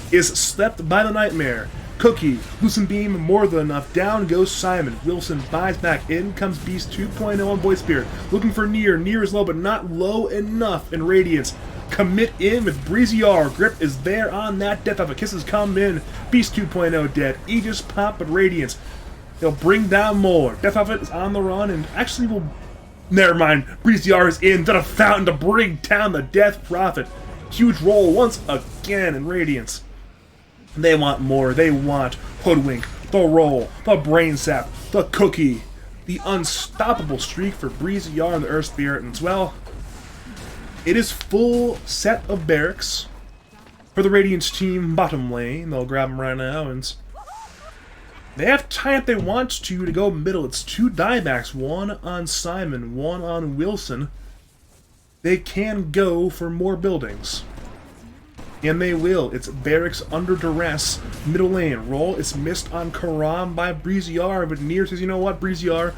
S1: is slept by the Nightmare. Cookie, Loosen Beam, more than enough. Down goes Simon. Wilson buys back. In comes Beast 2.0 on Void Spirit. Looking for Near. Near is low, but not low enough in Radiance. Commit in with Breezy R. Grip is there on that. Death of a Kisses come in. Beast 2.0 dead. Aegis pop, but Radiance. They'll bring down more. Death of it is on the run, and actually will... Never mind. Breezy R is in. Then a fountain to bring down the Death Prophet. Huge roll once again in Radiance. They want more. They want Hoodwink, the roll, the brain sap, the cookie, the unstoppable streak for Breezy Yar and the Earth Spirit. And as well, it is full set of barracks for the Radiance team bottom lane. They'll grab them right now, and they have time if they want to go middle. It's 2 diebacks, one on Simon, one on Wilson. They can go for more buildings. And they will. It's barracks under duress. Middle lane. Roll is missed on Karam by Breezy R, but Near says, you know what, Breezy R?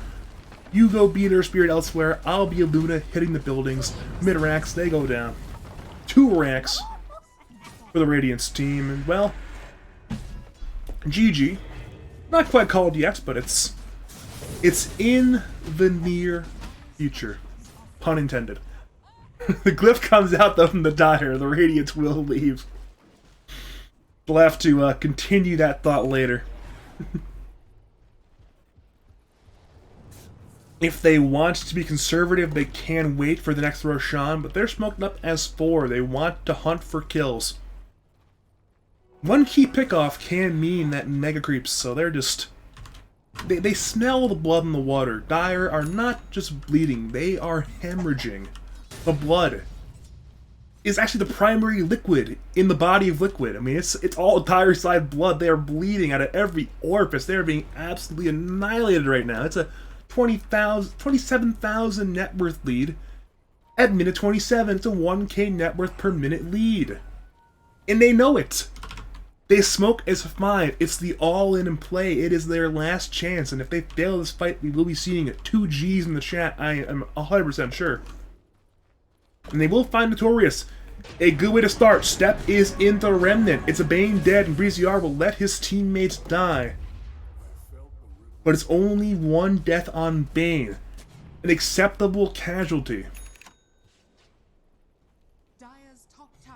S1: You go be their spirit elsewhere. I'll be a Luna hitting the buildings. Mid racks, they go down. 2 racks for the Radiance team. And well, GG. Not quite called yet, but it's in the near future. Pun intended. The glyph comes out though from the dire. The Radiance will leave. We'll have to continue that thought later. If they want to be conservative, they can wait for the next Roshan, but they're smoked up as 4. They want to hunt for kills. One key pickoff can mean that mega creeps, so they're just... They smell the blood in the water. Dire are not just bleeding, they are hemorrhaging. The blood is actually the primary liquid in the body of Liquid. I mean, it's all Dire side blood. They are bleeding out of every orifice. They are being absolutely annihilated right now. It's a 27,000 net worth lead at minute 27. It's a 1k net worth per minute lead. And they know it. They smoke as 5. It's the all-in play. It is their last chance. And if they fail this fight, we will be seeing 2 Gs in the chat. I am 100% sure. And they will find Notorious. A good way to start. Step is in the Remnant. It's a Bane dead, and Breezy R will let his teammates die. But it's only 1 death on Bane. An acceptable casualty.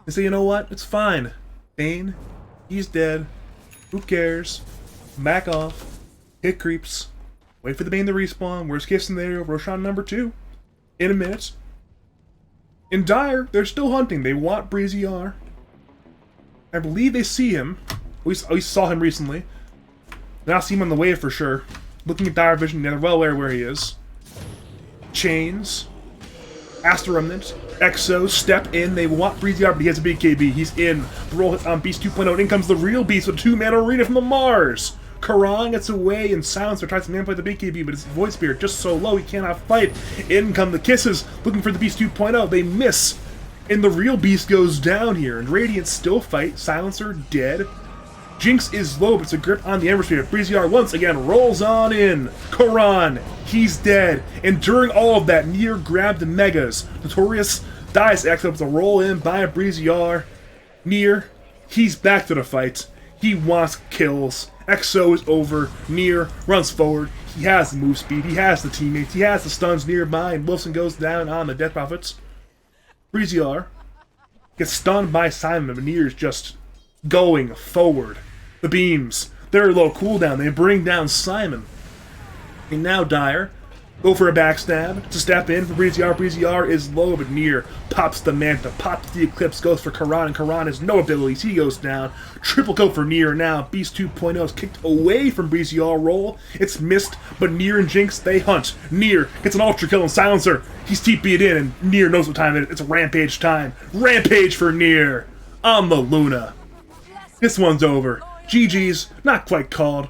S1: They say, you know what? It's fine. Bane, he's dead. Who cares? Back off. Hit creeps. Wait for the Bane to respawn. Worst case scenario, Roshan number 2. In a minute. In Dire, they're still hunting. They want Breezy R. I believe they see him. At least saw him recently. Now see him on the wave for sure. Looking at Dire Vision, they're well aware where he is. Chains. Astro Remnant. Exo. Step in. They want Breezy R, but he has a big KB. He's in. The roll hit on Beast 2.0. In comes the real Beast with a 2-mana arena from the Mars. Karang gets away, and Silencer tries to manipulate the big KB, but his Void Spirit just so low he cannot fight. In come the Kisses, looking for the Beast 2.0. They miss, and the real Beast goes down here, and Radiant still fight. Silencer dead. Jinx is low, but it's a grip on the Ember Spirit. Breeziar once again rolls on in. Koran, he's dead. And during all of that, Nier grabbed the Megas. Notorious dies X up to roll in by Breeziar. Nier, he's back to the fight. He wants kills. XO is over. Nier runs forward. He has the move speed. He has the teammates. He has the stuns nearby. And Wilson goes down on the Death Prophets. Breeziar gets stunned by Simon, but Nier's just going forward. The beams, they're low cooldown. They bring down Simon. And now Dire go for a backstab to step in for Breeziar. Breeziar is low, but Nier pops the Manta, pops the Eclipse, goes for Karan, and Karan has no abilities. He goes down. Triple kill for Nier now. Beast 2.0 is kicked away from Breeziar roll. It's missed, but Nier and Jinx, they hunt. Nier gets an ultra kill and silencer. He's TP'd in, and Nier knows what time it is. It's rampage time. Rampage for Nier on the Luna. This one's over. GG's, not quite called,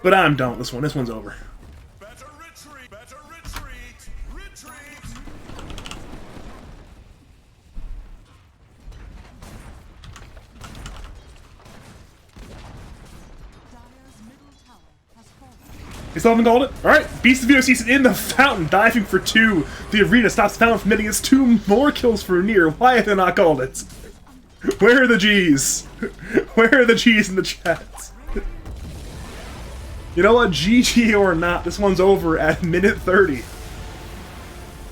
S1: but I'm done with this one. This one's over. They still haven't called it? Alright, Beast of VOC is in the fountain, diving for 2. The arena stops the fountain from hitting its 2 more kills for Nier. Why have they not called it? Where are the G's? Where are the G's in the chat? You know what? GG or not, this one's over at minute 30.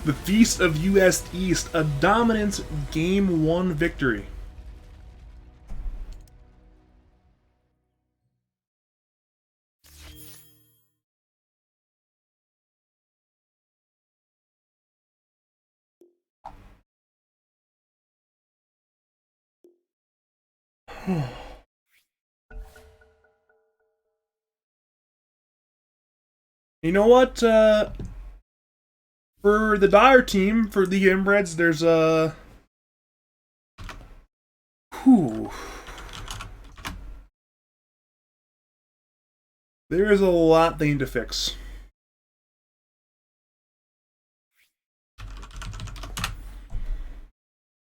S1: The Feast of US East, a dominant Game 1 victory. You know what? For the Dire team, for the Inbreds, there's a... There is a lot they need to fix.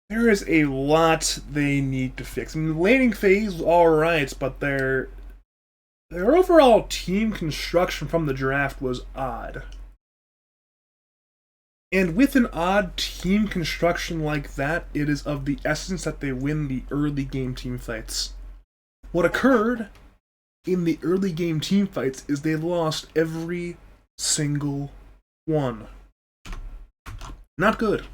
S1: There is a lot they need to fix. I mean, the laning phase was alright, but their overall team construction from the draft was odd. And with an odd team construction like that, it is of the essence that they win the early game team fights. What occurred in the early game team fights is they lost every single one. Not good.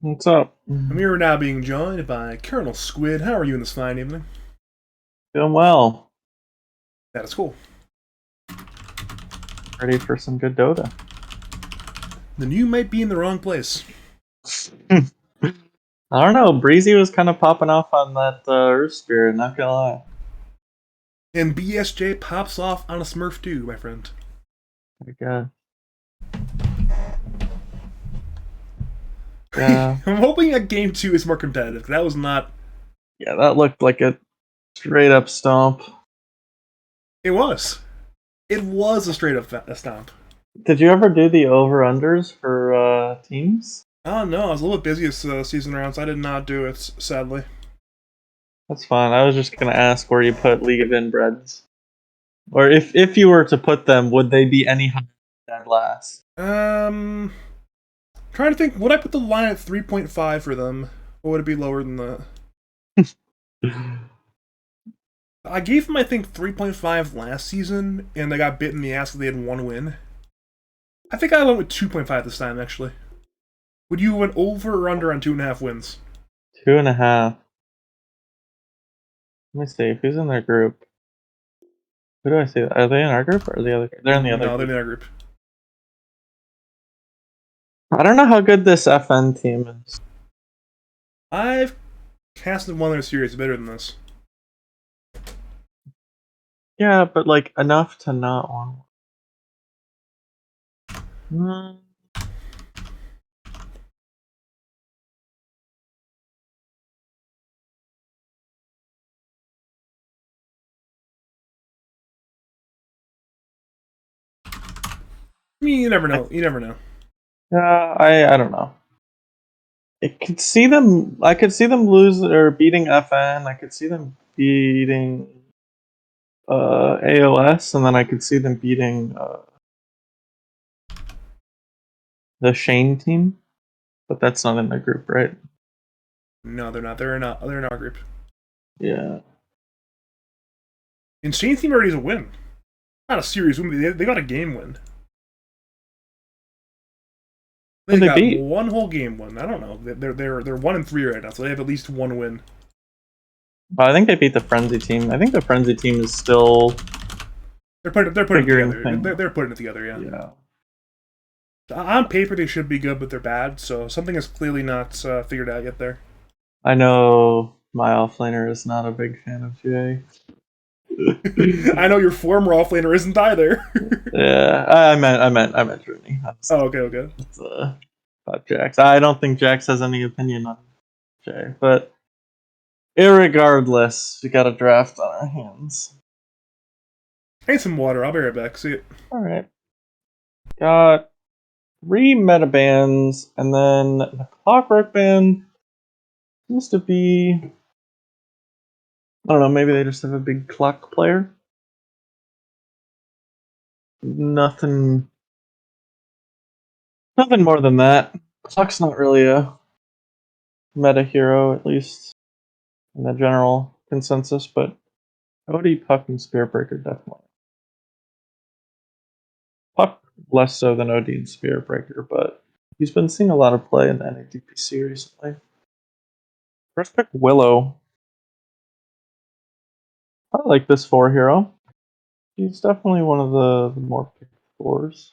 S3: What's up?
S1: And we are now being joined by ColonelSquid. How are you in this fine evening?
S3: Doing well.
S1: That is cool.
S3: Ready for some good Dota.
S1: Then you might be in the wrong place.
S3: I don't know. Breezy was kind of popping off on that Earth Spirit, not gonna lie.
S1: And BSJ pops off on a Smurf too, my friend.
S3: My God. Yeah.
S1: I'm hoping that game 2 is more competitive. That was not...
S3: Yeah, that looked like a straight up stomp.
S1: It was. It was a straight up stomp.
S3: Did you ever do the over-unders for teams?
S1: Oh no, I was a little bit busy this season round, so I did not do it, sadly.
S3: That's fine. I was just gonna ask where you put League of Inbreds. Or if you were to put them, would they be any higher than dead last?
S1: Trying to think, would I put the line at 3.5 for them? Or would it be lower than that? I gave them, I think, 3.5 last season, and they got bit in the ass because they had 1 win. I think I went with 2.5 this time, actually. Would you went over or under on 2.5 wins?
S3: 2.5. Let me see. Who's in their group? Who do I see? Are they in our group or the other group? They're in the other
S1: No,
S3: group.
S1: they're in our group.
S3: I don't know how good this FN team is.
S1: I've casted one of their series better than this.
S3: Yeah, but like enough to not want.
S1: mean, you never know. You never know.
S3: I don't know. I could see them. I could see them lose or beating FN. I could see them beating AOS, and then I could see them beating the Shane team. But that's not in the group, right?
S1: No, they're not. They're not. They're in our group.
S3: Yeah.
S1: And Shane's team already is a win. Not a series win. They got a game win. They
S3: Who'd they
S1: got
S3: beat?
S1: one whole game win. I don't know. They're 1-3 right now, so they have at least one win.
S3: I think they beat the Frenzy team. I think the Frenzy team is still
S1: They're putting it
S3: figuring
S1: together.
S3: things.
S1: They're putting it together. Yeah.
S3: Yeah.
S1: On paper, they should be good, but they're bad. So something is clearly not figured out yet there.
S3: I know my offlaner is not a big fan of GA.
S1: I know your former offlaner isn't either.
S3: Yeah, I meant Rooney.
S1: Oh, okay.
S3: It's, about Jax. I don't think Jax has any opinion on Jay, but irregardless, we got a draft on our hands.
S1: I need some water. I'll be right back. See it.
S3: All right, got 3 meta bands, and then the Clockwork band seems to be. I don't know. Maybe they just have a big clock player. Nothing more than that. Clock's not really a meta hero, at least in the general consensus, but OD, Puck, and Spearbreaker definitely. Puck less so than OD and Spearbreaker, but he's been seeing a lot of play in the NADPC recently. First pick, Willow. I like this 4 hero. He's definitely one of the more picked 4s.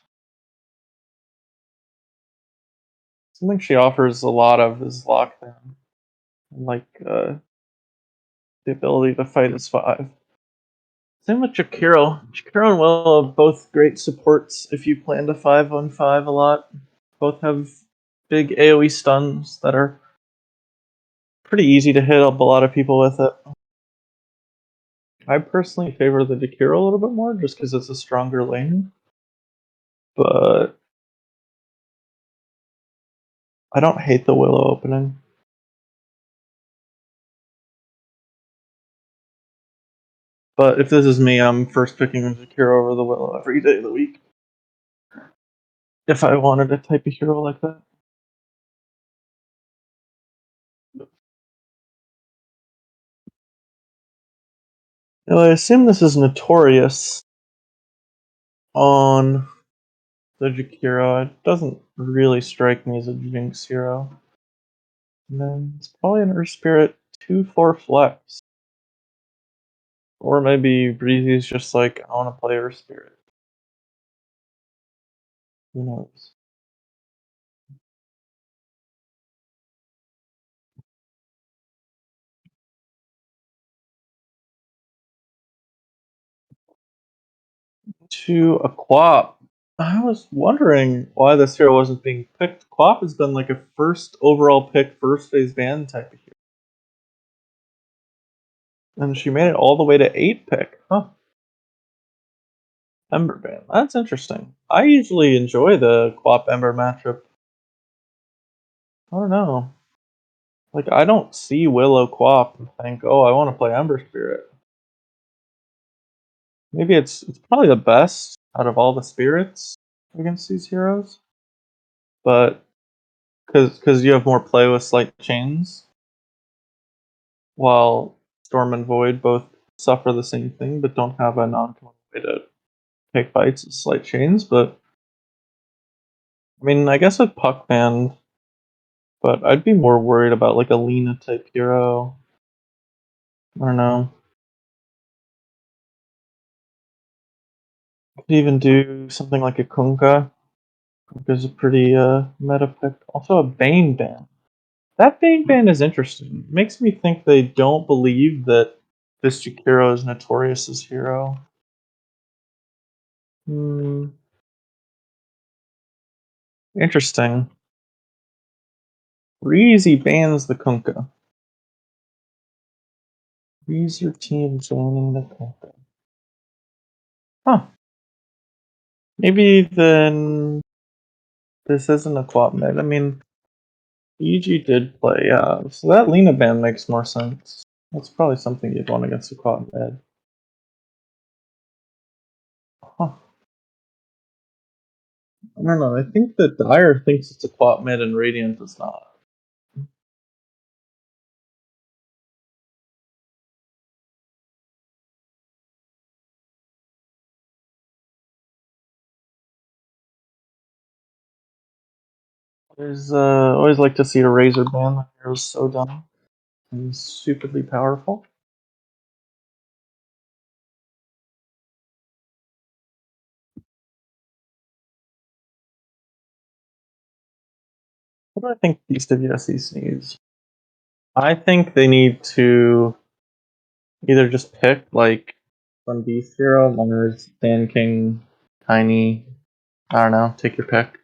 S3: Something she offers a lot of is lockdown. Like the ability to fight as 5. Same with Jakiro. Jakiro and Willow have both great supports if you plan to 5-on-5 a lot. Both have big AoE stuns that are pretty easy to hit up a lot of people with it. I personally favor the Jakiro a little bit more just because it's a stronger lane. But I don't hate the Willow opening. But if this is me, I'm first picking the Jakiro over the Willow every day of the week. If I wanted a type of hero like that. Now, I assume this is notorious on the Jakiro. It doesn't really strike me as a Jinx hero. And then it's probably an Earth Spirit 2-4 flex. Or maybe Breezy's just like, I want to play Earth Spirit. Who knows? To a Quap. I was wondering why this hero wasn't being picked. Quap has been like a first overall pick, first phase ban type of hero. And she made it all the way to 8 pick. Huh. Ember ban. That's interesting. I usually enjoy the Quap Ember matchup. I don't know. Like, I don't see Willow Quap and think, oh, I want to play Ember Spirit. Maybe it's probably the best out of all the spirits against these heroes. But because you have more play with Slight Chains, while Storm and Void both suffer the same thing but don't have a non-common way to take fights as Slight Chains. But I mean, I guess with Puck Band, but I'd be more worried about like a Lena type hero. I don't know. Could even do something like a Kunkka. Kunkka's a pretty meta pick. Also a Bane Band. That Bane Band is interesting. It makes me think they don't believe that this Jakiro is Notorious's hero. Interesting. Breezy bans the Kunkka. Breeze your team joining the Kunkka. Huh. Maybe then this isn't a co-op mid. I mean, EG did play, so that Lena ban makes more sense. That's probably something you'd want against a co-op mid. Huh. I don't know, I think that Dire thinks it's a co-op mid and Radiant is not. There's always like to see a Razor ban. The hero's so dumb and stupidly powerful. What do I think Beast of USEs needs? I think they need to either just pick like some Beast hero, Mars, Sand King, Tiny. I don't know, take your pick.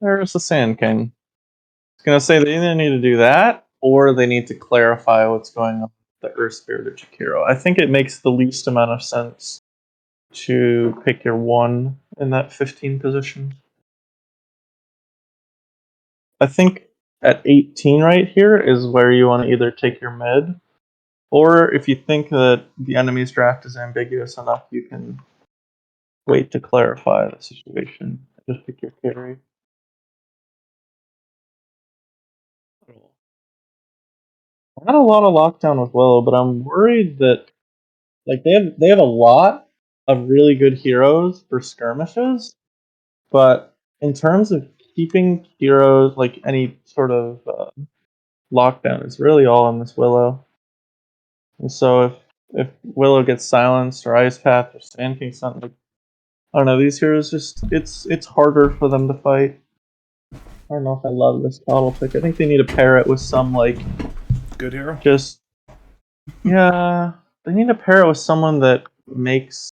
S3: There's the Sand King. I was gonna say they either need to do that or they need to clarify what's going on with the Earth Spirit of Jakiro. I think it makes the least amount of sense to pick your one in that 15 position. I think at 18 right here is where you want to either take your mid, or if you think that the enemy's draft is ambiguous enough, you can wait to clarify the situation. Just pick your carry. I had a lot of lockdown with Willow, but I'm worried that like they have a lot of really good heroes for skirmishes, but in terms of keeping heroes like any sort of lockdown, it's really all on this Willow. And so if Willow gets silenced or Ice Path or Sand King something, like, I don't know, these heroes just it's harder for them to fight. I don't know if I love this bottle pick. I think they need to pair it with some like
S1: Good hero.
S3: just yeah, they need to pair it with someone that makes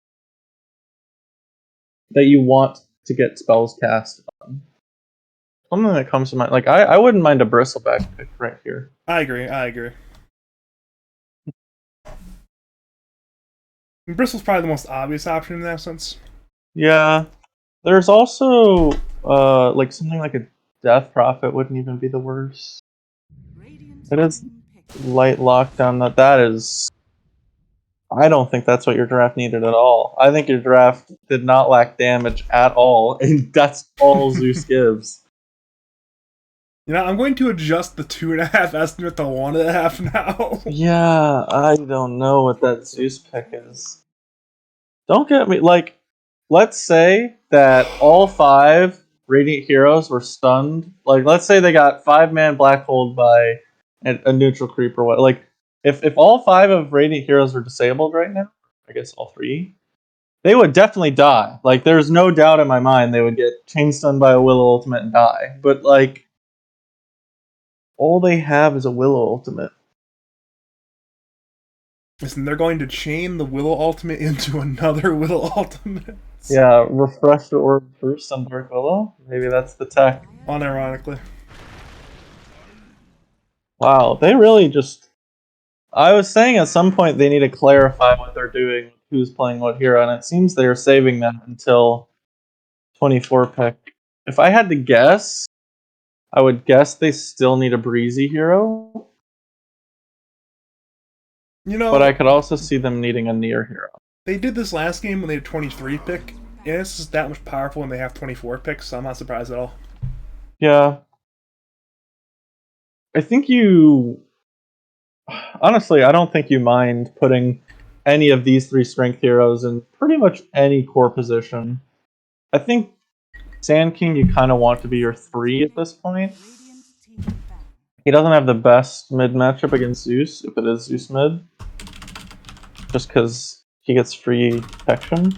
S3: that you want to get spells cast on. Something that comes to mind, like I wouldn't mind a Bristleback pick right here.
S1: I agree. Bristol's probably the most obvious option in that sense.
S3: Yeah, there's also like something like a Death Prophet wouldn't even be the worst.
S2: Radiant
S3: It is
S2: team pick.
S3: light lockdown. That is. I don't think that's what your draft needed at all. I think your draft did not lack damage at all, and that's all Zeus gives.
S1: You know, I'm going to adjust the 2.5 estimate to 1.5 now.
S3: Yeah, I don't know what that Zeus pick is. Don't get me like. Let's say that all 5 Radiant heroes were stunned. Like, let's say they got 5-man black hole by a neutral creep or what. Like, if all 5 of Radiant heroes were disabled right now, I guess all 3, they would definitely die. Like, there's no doubt in my mind they would get chain stunned by a Willow ultimate and die. But like, all they have is a Willow ultimate.
S1: Listen, they're going to chain the Willow ultimate into another Willow ultimate.
S3: Yeah, refresh or burst on Dark Willow. Maybe that's the tech.
S1: Unironically.
S3: Wow, they really just. I was saying at some point they need to clarify what they're doing, who's playing what hero, and it seems they're saving that until 24 pick. If I had to guess, I would guess they still need a breezy hero,
S1: You know,
S3: but I could also see them needing a near hero.
S1: they did this last game when they had 23 pick, and it's just that much powerful when they have 24 picks, so I'm not surprised at all.
S3: Yeah. I think you. Honestly, I don't think you mind putting any of these 3 strength heroes in pretty much any core position. I think Sand King you kind of want to be your 3 at this point.
S2: Radiant team ban.
S3: He doesn't have the best mid matchup against Zeus, if it is Zeus mid. Just because he gets free protection.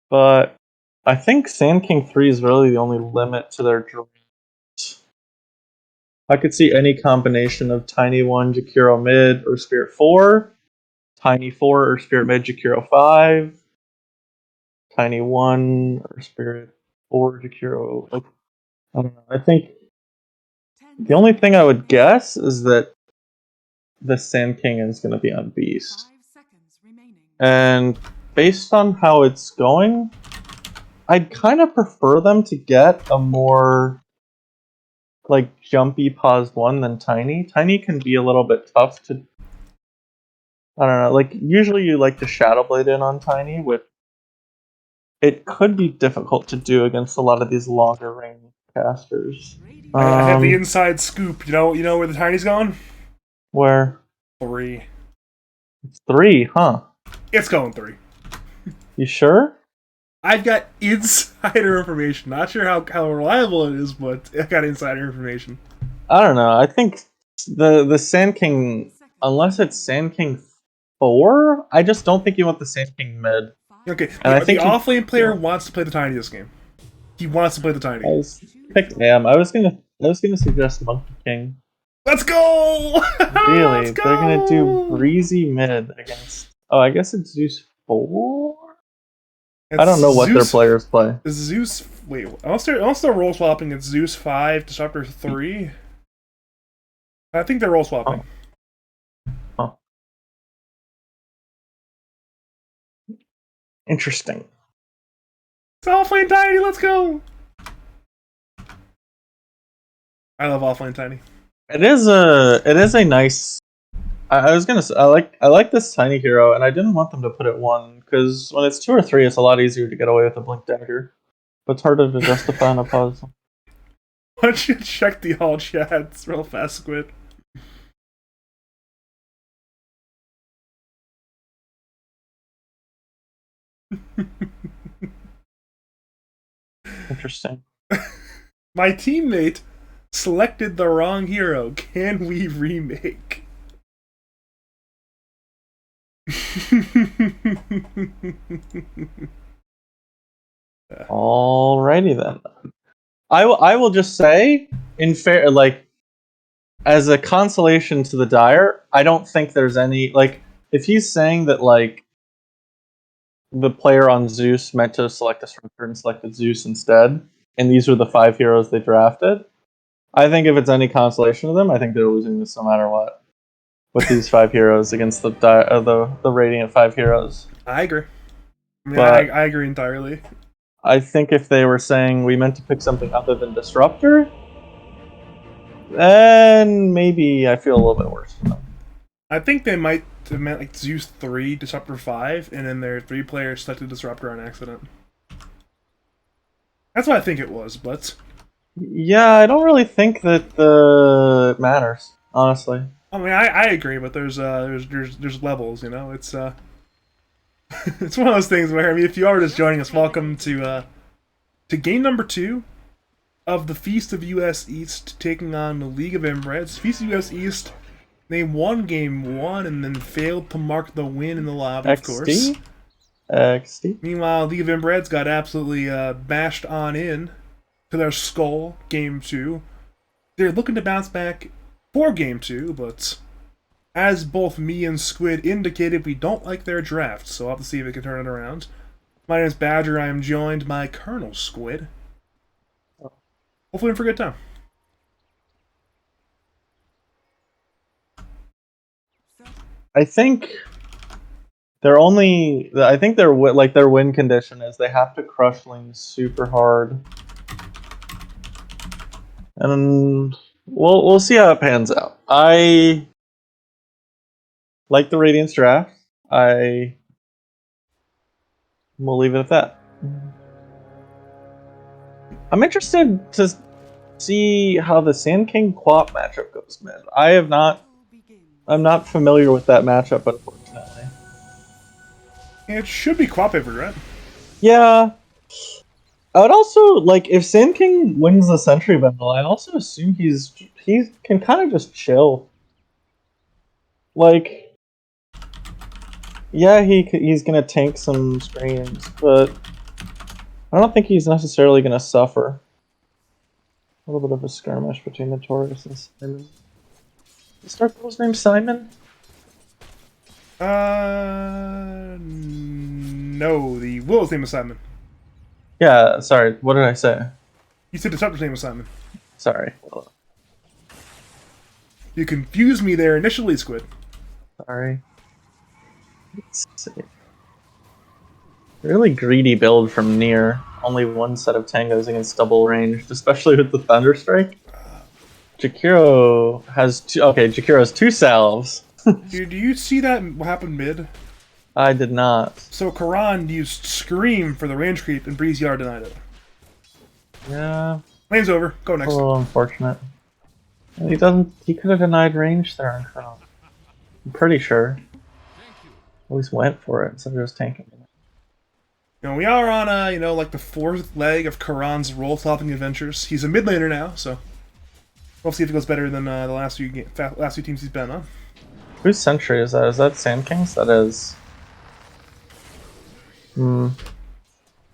S3: But I think Sand King 3 is really the only limit to their draft. I could see any combination of Tiny 1, Jakiro mid, or Spirit 4, Tiny 4 or Spirit mid, Jakiro 5, Tiny 1 or Spirit 4, Jakiro. Like, I don't know. I think
S2: 10
S3: the only thing I would
S2: seconds
S3: guess is that the Sand King is going to be on Beast.
S2: 5 seconds remaining.
S3: And based on how it's going, I'd kind of prefer them to get a more like jumpy paused one than Tiny. Tiny can be a little bit tough to. I don't know. Like usually you like to Shadow Blade in on Tiny, which it could be difficult to do against a lot of these longer range casters.
S1: I have the inside scoop. You know where the tiny's going?
S3: Where?
S1: 3.
S3: It's 3, huh?
S1: It's going 3.
S3: You sure?
S1: I've got insider information. Not sure how reliable it is, but I got insider information.
S3: I don't know. I think the Sand King, unless it's Sand King 4, I just don't think you want the Sand King mid.
S1: Okay,
S3: And I
S1: the
S3: think
S1: offlane player wants to play the tiny this game. He wants to play the tiny.
S3: Pick Am. I was gonna suggest Monkey King.
S1: Let's go!
S3: Really?
S1: Let's go!
S3: They're gonna do breezy mid against. Oh, I guess it's Zeus 4.
S1: It's
S3: I don't know what
S1: Zeus,
S3: their players play.
S1: Zeus. Wait, I'll start roll swapping. It's Zeus 5, Disruptor 3. I think they're roll swapping.
S3: Oh. Interesting.
S1: It's offlane tiny. Let's go! I love offlane tiny.
S3: It is a nice. I was gonna say I like this tiny hero, and I didn't want them to put it 1 because when it's 2 or 3, it's a lot easier to get away with a blink dagger, but it's harder to justify on a pause.
S1: Why don't you check the all chats real fast, Squid?
S3: Interesting.
S1: My teammate selected the wrong hero. Can we remake?
S3: Alrighty then. I will just say, in fair, like, as a consolation to the Dire, I don't think there's any, like, if he's saying that, like, the player on Zeus meant to select a structure and selected Zeus instead, and these are the 5 heroes they drafted, I think if it's any consolation to them, I think they're losing this no matter what. With these 5 heroes against the Radiant 5 heroes.
S1: I agree. I mean,
S3: But
S1: I agree entirely.
S3: I think if they were saying we meant to pick something other than Disruptor, then maybe I feel a little bit worse for them.
S1: I think they might have meant like Zeus 3, Disruptor 5, and then their 3 players selected Disruptor on accident. That's what I think it was, but
S3: Yeah, I don't really think that it matters, honestly.
S1: I mean, I agree, but there's levels, you know. It's it's one of those things where, I mean, if you are just joining us, welcome to game number 2 of the Feast of US East taking on the League of Inbreds. Feast of US East, they won game 1 and then failed to mark the win in the lobby, of course.
S3: XD.
S1: Meanwhile, League of Inbreds got absolutely bashed on in to their skull game 2. They're looking to bounce back for game 2, but as both me and Squid indicated, we don't like their draft, so I'll have to see if we can turn it around. My name is Badger. I am joined by ColonelSquid. Hopefully in for a good time.
S3: I think their win condition is they have to crush lanes super hard. And we'll see how it pans out. I like the Radiance draft. I will leave it at that. I'm interested to see how the Sand King Quap matchup goes, man. I'm not familiar with that matchup, unfortunately.
S1: It should be Quap favored, right?
S3: Yeah. I would also, like, if Sand King wins the Sentry Battle, I also assume he can kind of just chill. Like, yeah, he's gonna tank some screens, but I don't think he's necessarily gonna suffer. A little bit of a skirmish between the Taurus and Simon. Is our girl's name Simon?
S1: No, the Willow's name is Simon.
S3: Yeah, sorry, what did I say?
S1: You said the Disruptor's name was Simon.
S3: Sorry.
S1: You confused me there initially, Squid.
S3: Sorry. Let's see. Really greedy build from Nier. Only one set of tangos against double ranged, especially with the Thunderstrike. Jakiro has two. Okay, Jakiro has two salves.
S1: Dude, do you see that what happened mid?
S3: I did not.
S1: So Karan used Scream for the range creep, and Breeze Yard denied it.
S3: Yeah,
S1: Lane's over. Go
S3: a
S1: next.
S3: little unfortunate. He doesn't. He could have denied range there in front. I'm pretty sure. Always went for it instead of just tanking it.
S1: You know, we are on like the fourth leg of Karan's role-flopping adventures. He's a mid laner now, so we'll see if it goes better than the last few teams he's been on.
S3: Whose Sentry is that? Is that Sand King's? That is. I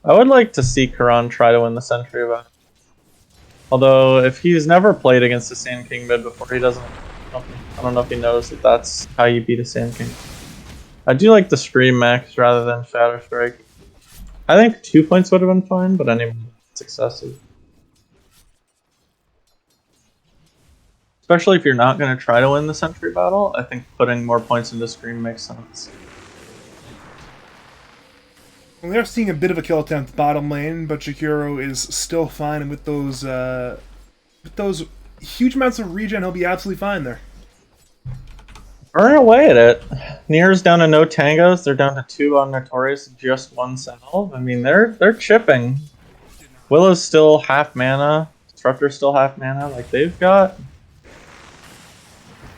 S3: would like to see Karan try to win the Sentry event. Although, if he's never played against a Sand King mid before, he doesn't. I don't know if he knows that that's how you beat a Sand King. I do like the Scream Max rather than Shadow Strike. I think 2 points would have been fine, but anyway, it's excessive. Especially if you're not going to try to win the Sentry battle, I think putting more points into Scream makes sense.
S1: We are seeing a bit of a kill attempt bottom lane, but Jakiro is still fine, and with those huge amounts of regen, he'll be absolutely fine there.
S3: Burn away at it. Nier's down to no tangos. They're down to 2 on Notorious, just 1 salve. I mean, they're chipping. Willow's still half mana. Disruptor's still half mana. Like, they've got...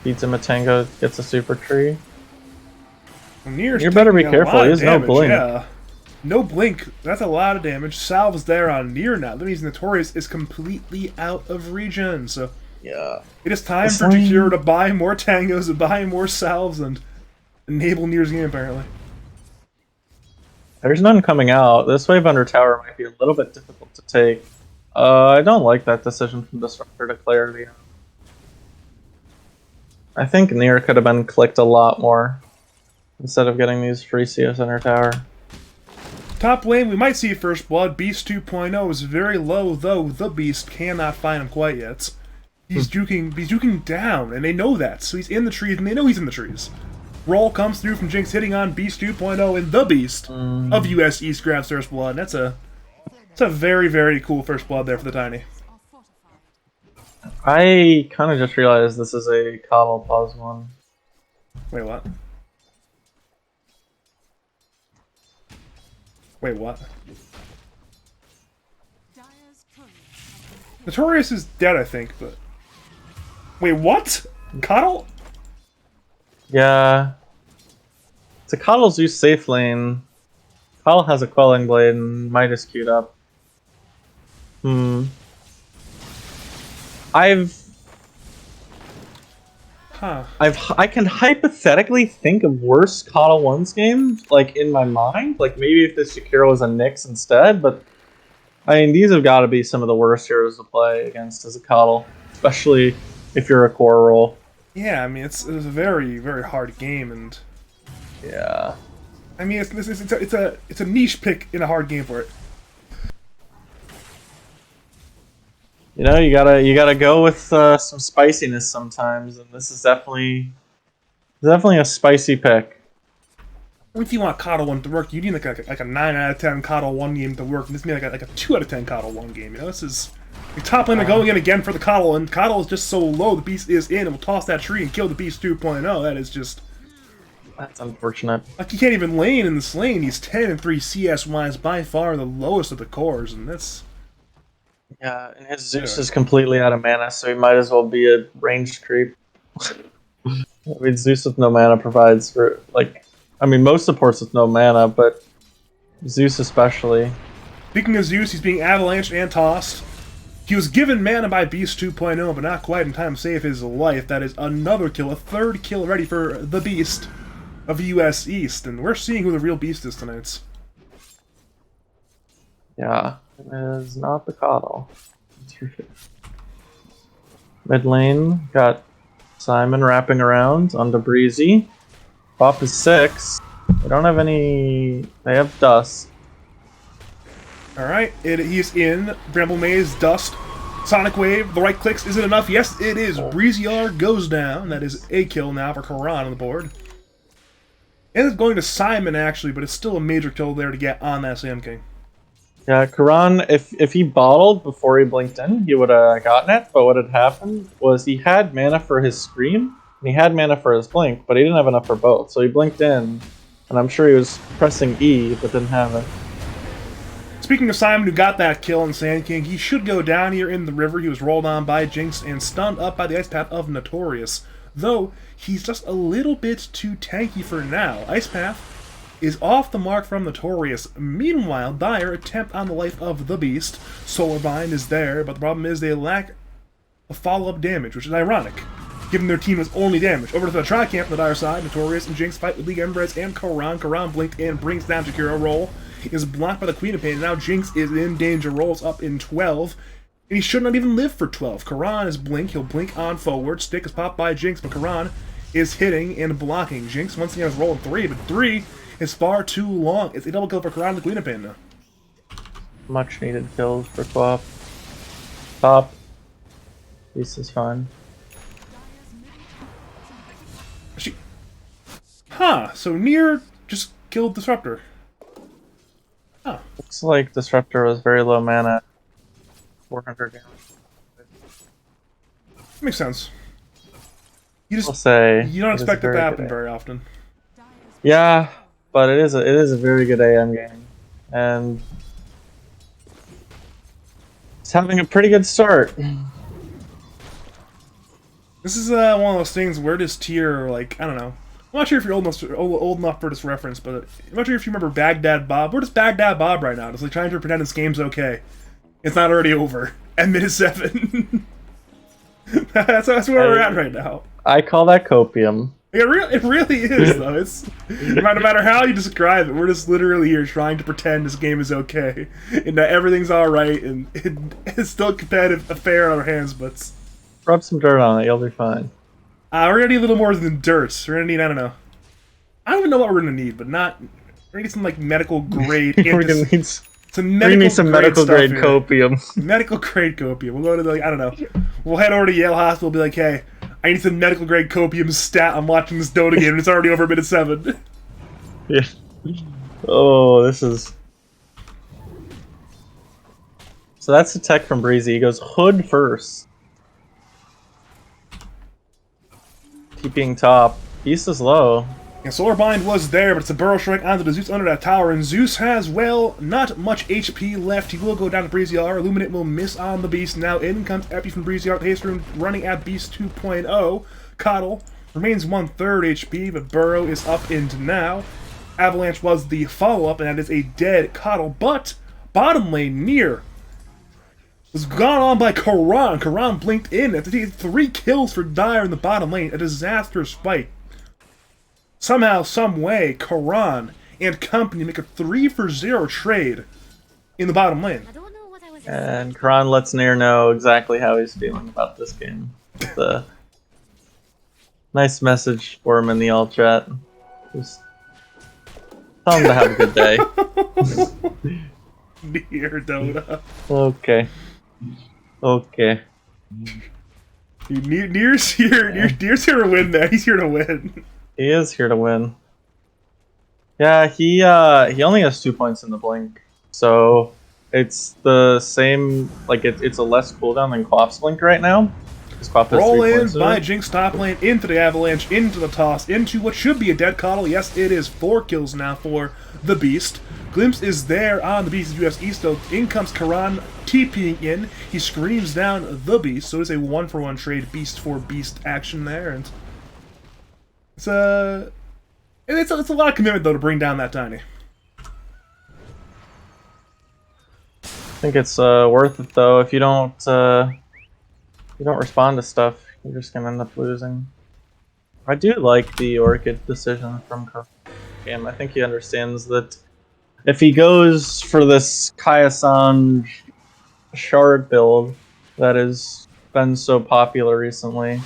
S3: Beats him a tango, gets a super tree.
S1: You
S3: better be careful. He has no blink.
S1: Yeah. No blink. That's a lot of damage. Salve's there on Nier now. That means Notorious is completely out of regen. So
S3: yeah,
S1: it is time for Jakiro to buy more tangos and buy more salves and enable Nier's game, apparently.
S3: There's none coming out. This wave under tower might be a little bit difficult to take. I don't like that decision from Disruptor to clear the... I think Nier could have been clicked a lot more instead of getting these free CS under tower.
S1: Top lane, we might see First Blood. Beast 2.0 is very low, though the Beast cannot find him quite yet. He's juking down, and they know that. So he's in the trees, and they know he's in the trees. Roll comes through from Jinx hitting on Beast 2.0, and the Beast of US East grabs First Blood. That's a very, very cool First Blood there for the Tiny.
S3: I kind of just realized this is a Coddle pause one.
S1: Wait, what? Wait, what? Notorious is dead, I think, but... Wait, what? Coddle?
S3: Yeah. It's a Coddle Zeus safe lane. Coddle has a Quelling Blade and Midas queued up. I can hypothetically think of worse Coddle 1's games, like, in my mind. Like, maybe if this Jakiro was a Nyx instead, but... I mean, these have got to be some of the worst heroes to play against as a Coddle. Especially if you're a core role.
S1: Yeah, I mean, it's a very, very hard game, and...
S3: Yeah.
S1: I mean, it's a niche pick in a hard game for it.
S3: You know, you gotta go with some spiciness sometimes, and this is definitely a spicy pick.
S1: If you want Coddle 1 to work, you need like a 9 out of 10 Coddle 1 game to work, and this may like a 2 out of 10 Coddle 1 game. You know, this is the top laner going in again for the Coddle, and Coddle is just so low. The Beast is in, and will toss that tree and kill the Beast 2.0. That is just...
S3: That's unfortunate.
S1: Like, he can't even lane in this lane. He's 10 and 3 CS wise, by far the lowest of the cores, and that's...
S3: Yeah, and his Zeus is completely out of mana, so he might as well be a ranged creep. I mean, Zeus with no mana provides for, like... I mean, most supports with no mana, but Zeus especially.
S1: Speaking of Zeus, he's being avalanched and tossed. He was given mana by Beast 2.0, but not quite in time to save his life. That is another kill, a third kill ready for the Beast of US East, and we're seeing who the real Beast is tonight.
S3: Yeah, it is not the Coddle. Mid lane, got Simon wrapping around onto Breezy. Bop is 6. They don't have any... They have Dust.
S1: Alright, he's in. Bramble Maze, Dust, Sonic Wave, the right clicks. Is it enough? Yes, it is. Breezy R goes down. That is a kill now for Karan on the board. Ends up going to Simon, actually, but it's still a major kill there to get on that Sand King.
S3: Yeah, Karan, if he bottled before he blinked in, he would have gotten it, but what had happened was he had mana for his Scream, and he had mana for his Blink, but he didn't have enough for both, so he blinked in, and I'm sure he was pressing E, but didn't have it.
S1: Speaking of Simon, who got that kill on Sand King, he should go down here in the river. He was rolled on by Jinx and stunned up by the Ice Path of Notorious, though he's just a little bit too tanky for now. Ice Path is off the mark from Notorious. Meanwhile, Dire attempt on the life of the Beast. Solar Bind is there, but the problem is they lack a follow-up damage, which is ironic, given their team is only damage. Over to the Tri-Camp on the Dire side, Notorious and Jinx fight with League Empress and Karan. Karan blinked in, brings down Jakiro. Roll is blocked by the Queen of Pain. Now Jinx is in danger, rolls up in 12, and he should not even live for 12. Karan is blink, he'll blink on forward. Stick is popped by Jinx, but Karan is hitting and blocking. Jinx once again is rolling 3, but 3 is far too long. It's a double kill for Karan and the Queen of Pain now.
S3: Much needed kills for Quap. Top. This is fine.
S1: So Nier just killed Disruptor. Huh.
S3: Looks like Disruptor was very low mana. 400 damage.
S1: Makes sense. You
S3: I'll say
S1: you don't
S3: it is
S1: expect it to
S3: very
S1: happen
S3: good
S1: very often.
S3: Yeah, but it is a very good AM game, and it's having a pretty good start.
S1: This is one of those things where this tier, like, I don't know. I'm not sure if you're old enough for this reference, but I'm not sure if you remember Baghdad Bob. Where does Baghdad Bob right now? Just like trying to pretend this game's okay. It's not already over. And mid is 7. that's where we're at right now.
S3: I call that copium.
S1: It really is, though. It's no matter how you describe it, we're just literally here trying to pretend this game is okay, and that everything's all right, and it's still a competitive affair on our hands. But
S3: Rub some dirt on it, you'll be fine.
S1: we're gonna need a little more than dirt. We're gonna need, I don't know. I don't even know what we're gonna need, but not. We're gonna need some like medical grade.
S3: We're gonna need
S1: some medical
S3: grade copium.
S1: Medical grade copium. We'll go to the, like, I don't know. We'll head over to Yale Hospital. And be like, hey, I need some medical grade copium stat. I'm watching this Dota game and it's already over minute 7.
S3: Yeah. Oh, this is. So that's the tech from Breezy. He goes hood first. Keeping top. Beast is low.
S1: Yeah, Solar Bind was there, but it's a Burrow Strike onto the Zeus under that tower, and Zeus has, well, not much HP left. He will go down to Breezyar. Illuminate will miss on the Beast. Now in comes Epi from Breezyar. Haste Rune running at Beast 2.0. Coddle remains 1/3 HP, but Burrow is up into now. Avalanche was the follow-up, and that is a dead Coddle, but bottom lane Nier was gone on by Karan. Karan blinked in after taking 3 kills for Dire in the bottom lane. A disastrous fight. Somehow, someway, Karan and company make a 3-for-0 trade in the bottom lane.
S3: And Karan lets Nair know exactly how he's feeling about this game. It's a nice message for him in the alt chat. Just tell him to have a good day.
S1: Nier Dota.
S3: Okay. Okay.
S1: Nier's here. Nier's here to win, man. He's here to win.
S3: He is here to win. Yeah, he only has 2 points in the blink, so it's the same. Like it's a less cooldown than Quap's blink right now. Quap has
S1: Roll
S3: 3
S1: in
S3: points
S1: by Jinx top lane into the Avalanche, into the toss, into what should be a dead Coddle. Yes, it is 4 kills now for the Beast. Glimpse is there on the Beast's US East, though. In comes Karan TPing in. He screams down the Beast, so it's a 1-for-1 trade, Beast for Beast action there, and it's a lot of commitment though to bring down that Tiny.
S3: I think it's worth it though. If you don't respond to stuff, you're just gonna end up losing. I do like the Orchid decision from Karan. I think he understands that if he goes for this Kaya-san shard build that has been so popular recently,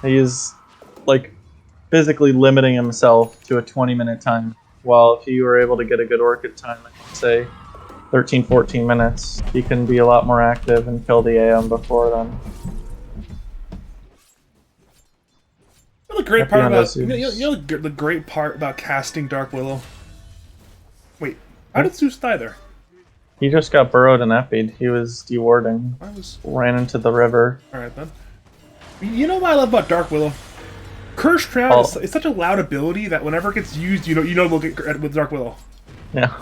S3: he's like physically limiting himself to a 20-minute time, while if you were able to get a good Orchid time, like say 13-14 minutes, he can be a lot more active and kill the AM before then.
S1: You know the great
S3: Happy
S1: part
S3: on
S1: about
S3: those Zeus.
S1: the great part about casting Dark Willow. Wait, how did Zeus die there?
S3: He just got burrowed and epied. He was dewarding.
S1: I was
S3: Ran into the river.
S1: all right then. You know what I love about Dark Willow? Curse Crown
S3: Oh.
S1: is such a loud ability that whenever it gets used, you know we'll get with Dark Willow.
S3: Yeah.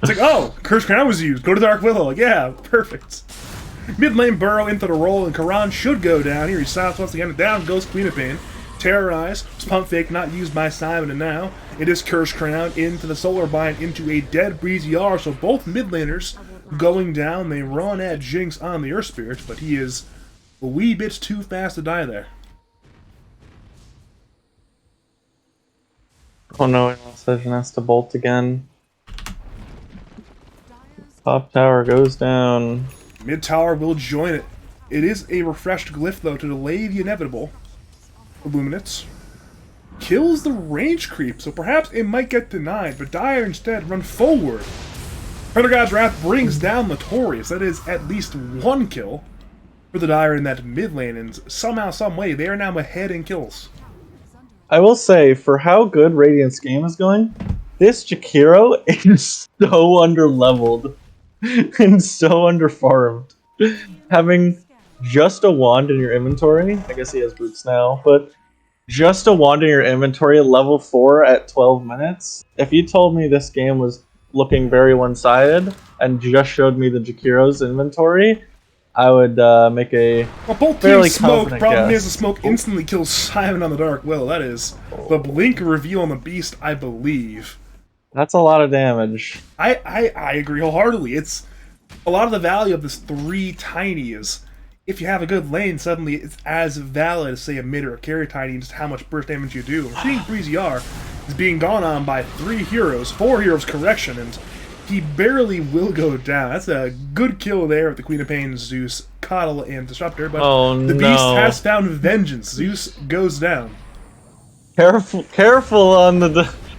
S1: It's like, oh, Curse Crown was used. Go to Dark Willow. Like, yeah, perfect. Mid lane burrow into the roll, and Karan should go down. Here he stops once again. Down goes Queen of Pain. Terrorize. Pump fake not used by Simon, and now it is Curse Crown into the Solar Bind into a dead Breezy R. So both mid laners going down. They run at Jinx on the Earth Spirit, but he is a wee bit too fast to die there.
S3: Oh no, Session has to bolt again. Top tower goes down.
S1: Mid tower will join it. It is a refreshed glyph, though, to delay the inevitable. Illuminates. Kills the range creep, so perhaps it might get denied, but Dire instead run forward. Predator God's Wrath brings down Notorious. That is at least one kill for the Dire in that mid lane, and somehow, some way, they are now ahead in kills.
S3: I will say, for how good Radiant's game is going, this Jakiro is so underleveled and so underfarmed. Having just a wand in your inventory, I guess he has boots now, but just a wand in your inventory at level 4 at 12 minutes, if you told me this game was looking very one-sided and just showed me the Jakiro's inventory, I would make a
S1: Well, both
S3: fairly
S1: teams smoke.
S3: confident
S1: Problem
S3: guess.
S1: is, the smoke instantly kills Simon on the Dark Willow. That is the blink reveal on the Beast, I believe.
S3: That's a lot of damage.
S1: I agree wholeheartedly. It's a lot of the value of this 3 tiny is if you have a good lane, suddenly it's as valid as, say, a mid or a carry tiny and just how much burst damage you do. We're seeing Breezy R is being gone on by 3 heroes, 4 heroes correction, and he barely will go down. That's a good kill there with the Queen of Pain, Zeus, Coddle, and Disruptor, but the Beast has found vengeance. Zeus goes down.
S3: Careful on the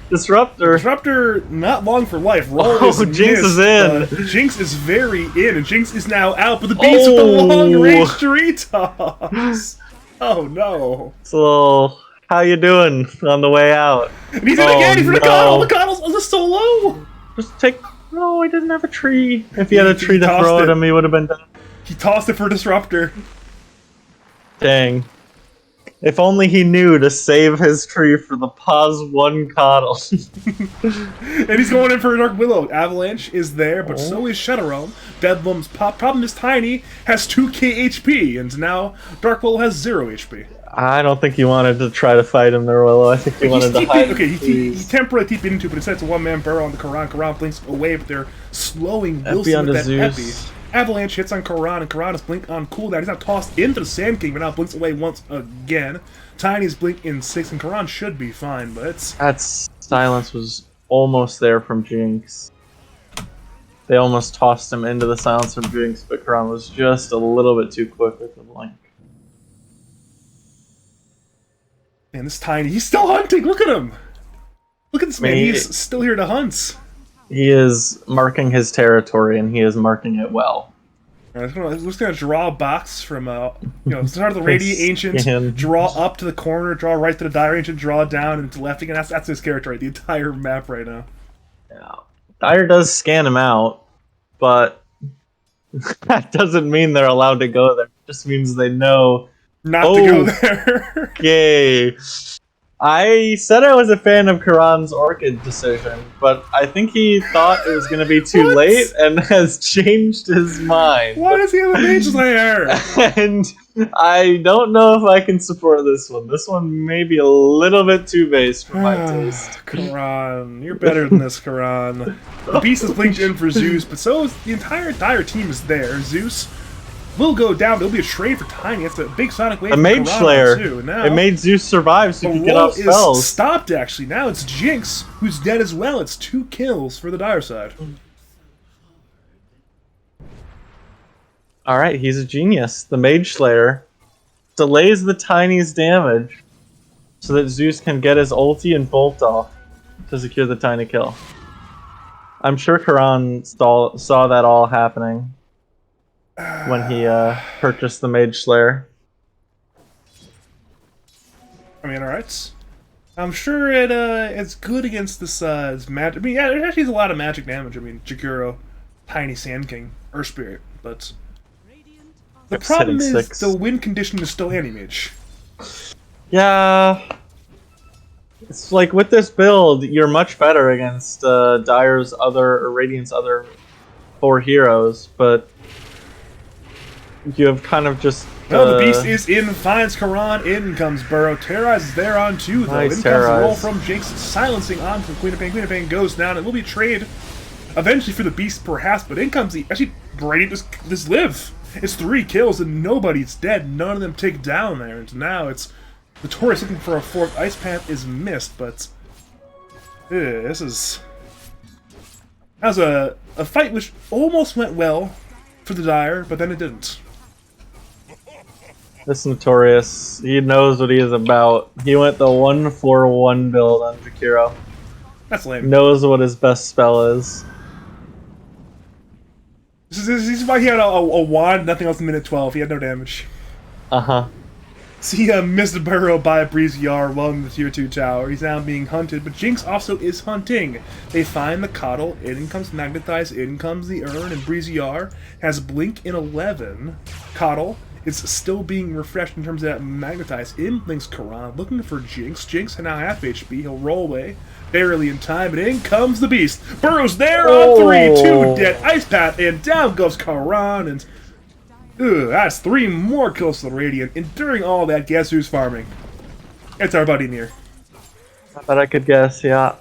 S3: Disruptor.
S1: Disruptor, not long for life. Roll
S3: Oh,
S1: is
S3: Jinx
S1: missed,
S3: is in.
S1: but Jinx is very in, and Jinx is now out, but the Beast with the long-range Doritos. Oh, no.
S3: So, how you doing on the way out?
S1: And he's in again, he's in the Coddle! The Coddle's just so low!
S3: Just take... No, I didn't have a tree. If he had a tree to
S1: tossed
S3: throw at
S1: it.
S3: him, he would have been done.
S1: He tossed it for Disruptor.
S3: Dang. If only he knew to save his tree for the pause 1 Coddle.
S1: And he's going in for a Dark Willow. Avalanche is there, but so is Shadow Realm. Bedlam's pop. Problem is Tiny has 2k HP, and now Dark Willow has 0 HP.
S3: I don't think he wanted to try to fight him there, Willow. I think he wanted to hide.
S1: Okay, he temporarily TP'd into it, but instead it's a one-man burrow on the Karan. Karan blinks away, but they're slowing Wilson with that
S3: Zeus.
S1: Epi. Avalanche hits on Karan, and Karan is blink on cooldown. He's now tossed into the Sand King, but now blinks away once again. Tiny's blink in 6, and Karan should be fine, but it's...
S3: That silence was almost there from Jinx. They almost tossed him into the silence from Jinx, but Karan was just a little bit too quick with the blink.
S1: Man, this Tiny, he's still hunting! Look at him! Look at this man, he's still here to hunt.
S3: He is marking his territory, and he is marking it well.
S1: I'm just gonna draw a box from, start of the Radiant Ancient, draw up to the corner, draw right to the Dire Ancient, draw down and to left again. That's his character, right? The entire map right now.
S3: Yeah. Dire does scan him out, but that doesn't mean they're allowed to go there. It just means they know
S1: not to go there.
S3: Yay. I said I was a fan of Karan's Orchid decision, but I think he thought it was going to be too late and has changed his mind.
S1: Why does he have a Mage Slayer?
S3: And I don't know if I can support this one. This one may be a little bit too base for my taste.
S1: Karan, you're better than this, Karan. The Beast is blinked in for Zeus, but so is the entire Dire team is there. Zeus will go down. There'll be a trade for Tiny. It's a big Sonic Wave.
S3: The Mage Slayer.
S1: Too. Now,
S3: it made Zeus survive so he could get off
S1: is
S3: spells.
S1: Stopped actually. Now it's Jinx who's dead as well. It's 2 kills for the Dire side.
S3: Alright, he's a genius. The Mage Slayer delays the Tiny's damage so that Zeus can get his ulti and bolt off to secure the Tiny kill. I'm sure Karan saw that all happening when he purchased the Mage Slayer.
S1: I mean, alright. I'm sure it's good against this magic. I mean, yeah, it actually has a lot of magic damage. I mean, Jakiro, Tiny Sand King, Earth Spirit, but the
S3: It's
S1: problem
S3: hitting
S1: is
S3: 6.
S1: the win condition is still anti-mage.
S3: Yeah. It's like with this build, you're much better against Dire's other, or Radiant's other 4 heroes, but you have kind of just.
S1: No, the beast is in, finds Karan, in comes Burrow. Terrorize is there on 2, though.
S3: Nice
S1: in comes the roll
S3: Terrorize.
S1: from Jinx, silencing on from Queen of Pain. Queen of Pain goes down, and will be trade eventually for the beast, perhaps, but in comes the. Actually, Radiant just live. It's 3 kills, and nobody's dead. None of them take down there, and now it's. The Taurus looking for a 4th Ice Path is missed, but. This is. That was a fight which almost went well for the Dire, but then it didn't.
S3: This Notorious, he knows what he is about. He went the 1-4-1 build on Jakiro.
S1: That's lame.
S3: Knows what his best spell is.
S1: This is why he had a wand, nothing else in minute 12. He had no damage.
S3: Uh-huh.
S1: See, missed Burrow by a Breezy R well in the tier 2 tower. He's now being hunted, but Jinx also is hunting. They find the Coddle, in comes Magnetize, in comes the Urn, and Breezy R has Blink in 11. Coddle is still being refreshed in terms of that Magnetize. In blinks Karan, looking for Jinx. Jinx now half HP, he'll roll away. Barely in time, and in comes the Beast. Burrow's there on 3, 2 dead Ice Path, and down goes Karan, and that's 3 more kills to the Radiant, and during all that, guess who's farming? It's our buddy Nier.
S3: I bet I could guess, yeah.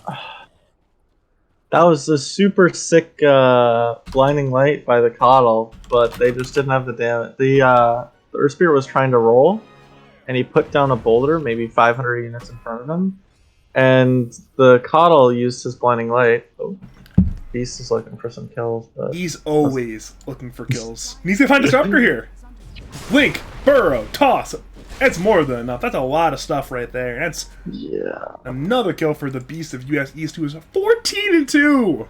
S3: That was a super sick blinding light by the Coddle, but they just didn't have the damage. The Earth Spirit was trying to roll, and he put down a boulder, maybe 500 units in front of him, and the Coddle used his blinding light. Oh, Beast is looking for some kills, but
S1: He's always looking for kills. He's gonna find Disruptor here. Blink, Burrow, Toss. That's more than enough. That's a lot of stuff right there. That's another kill for the Beast of US East, who is 14-2.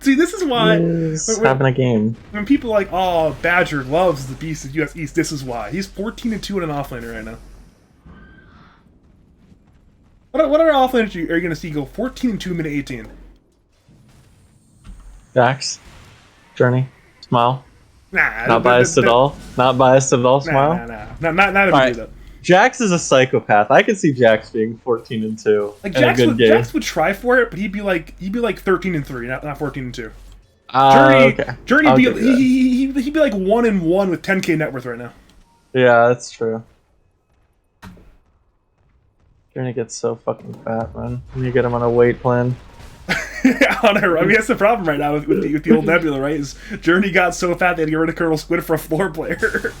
S1: See, this is why
S3: he's having a game.
S1: when people are like, oh, Badger loves the Beast of US East, this is why. He's 14-2 in an offlaner right now. What other offlaners are you going to see go 14-2 minute 18?
S3: Jax, Journey, Smile.
S1: Nah,
S3: Not biased at all. Not biased at all. Smile.
S1: Not if you do that.
S3: Jax is a psychopath. I could see Jax being 14-2
S1: Like
S3: in a good game.
S1: Jax would try for it, but he'd be like 13-3, not 14-2. Journey,
S3: Okay.
S1: Journey, he'd be like 1-1 with 10k net worth right now.
S3: Yeah, that's true. Journey gets so fucking fat, man. When you get him on a weight plan.
S1: Yeah, I mean, that's the problem right now with the old Nebula, right? Is Journey got so fat they had to get rid of ColonelSquid for a floor player.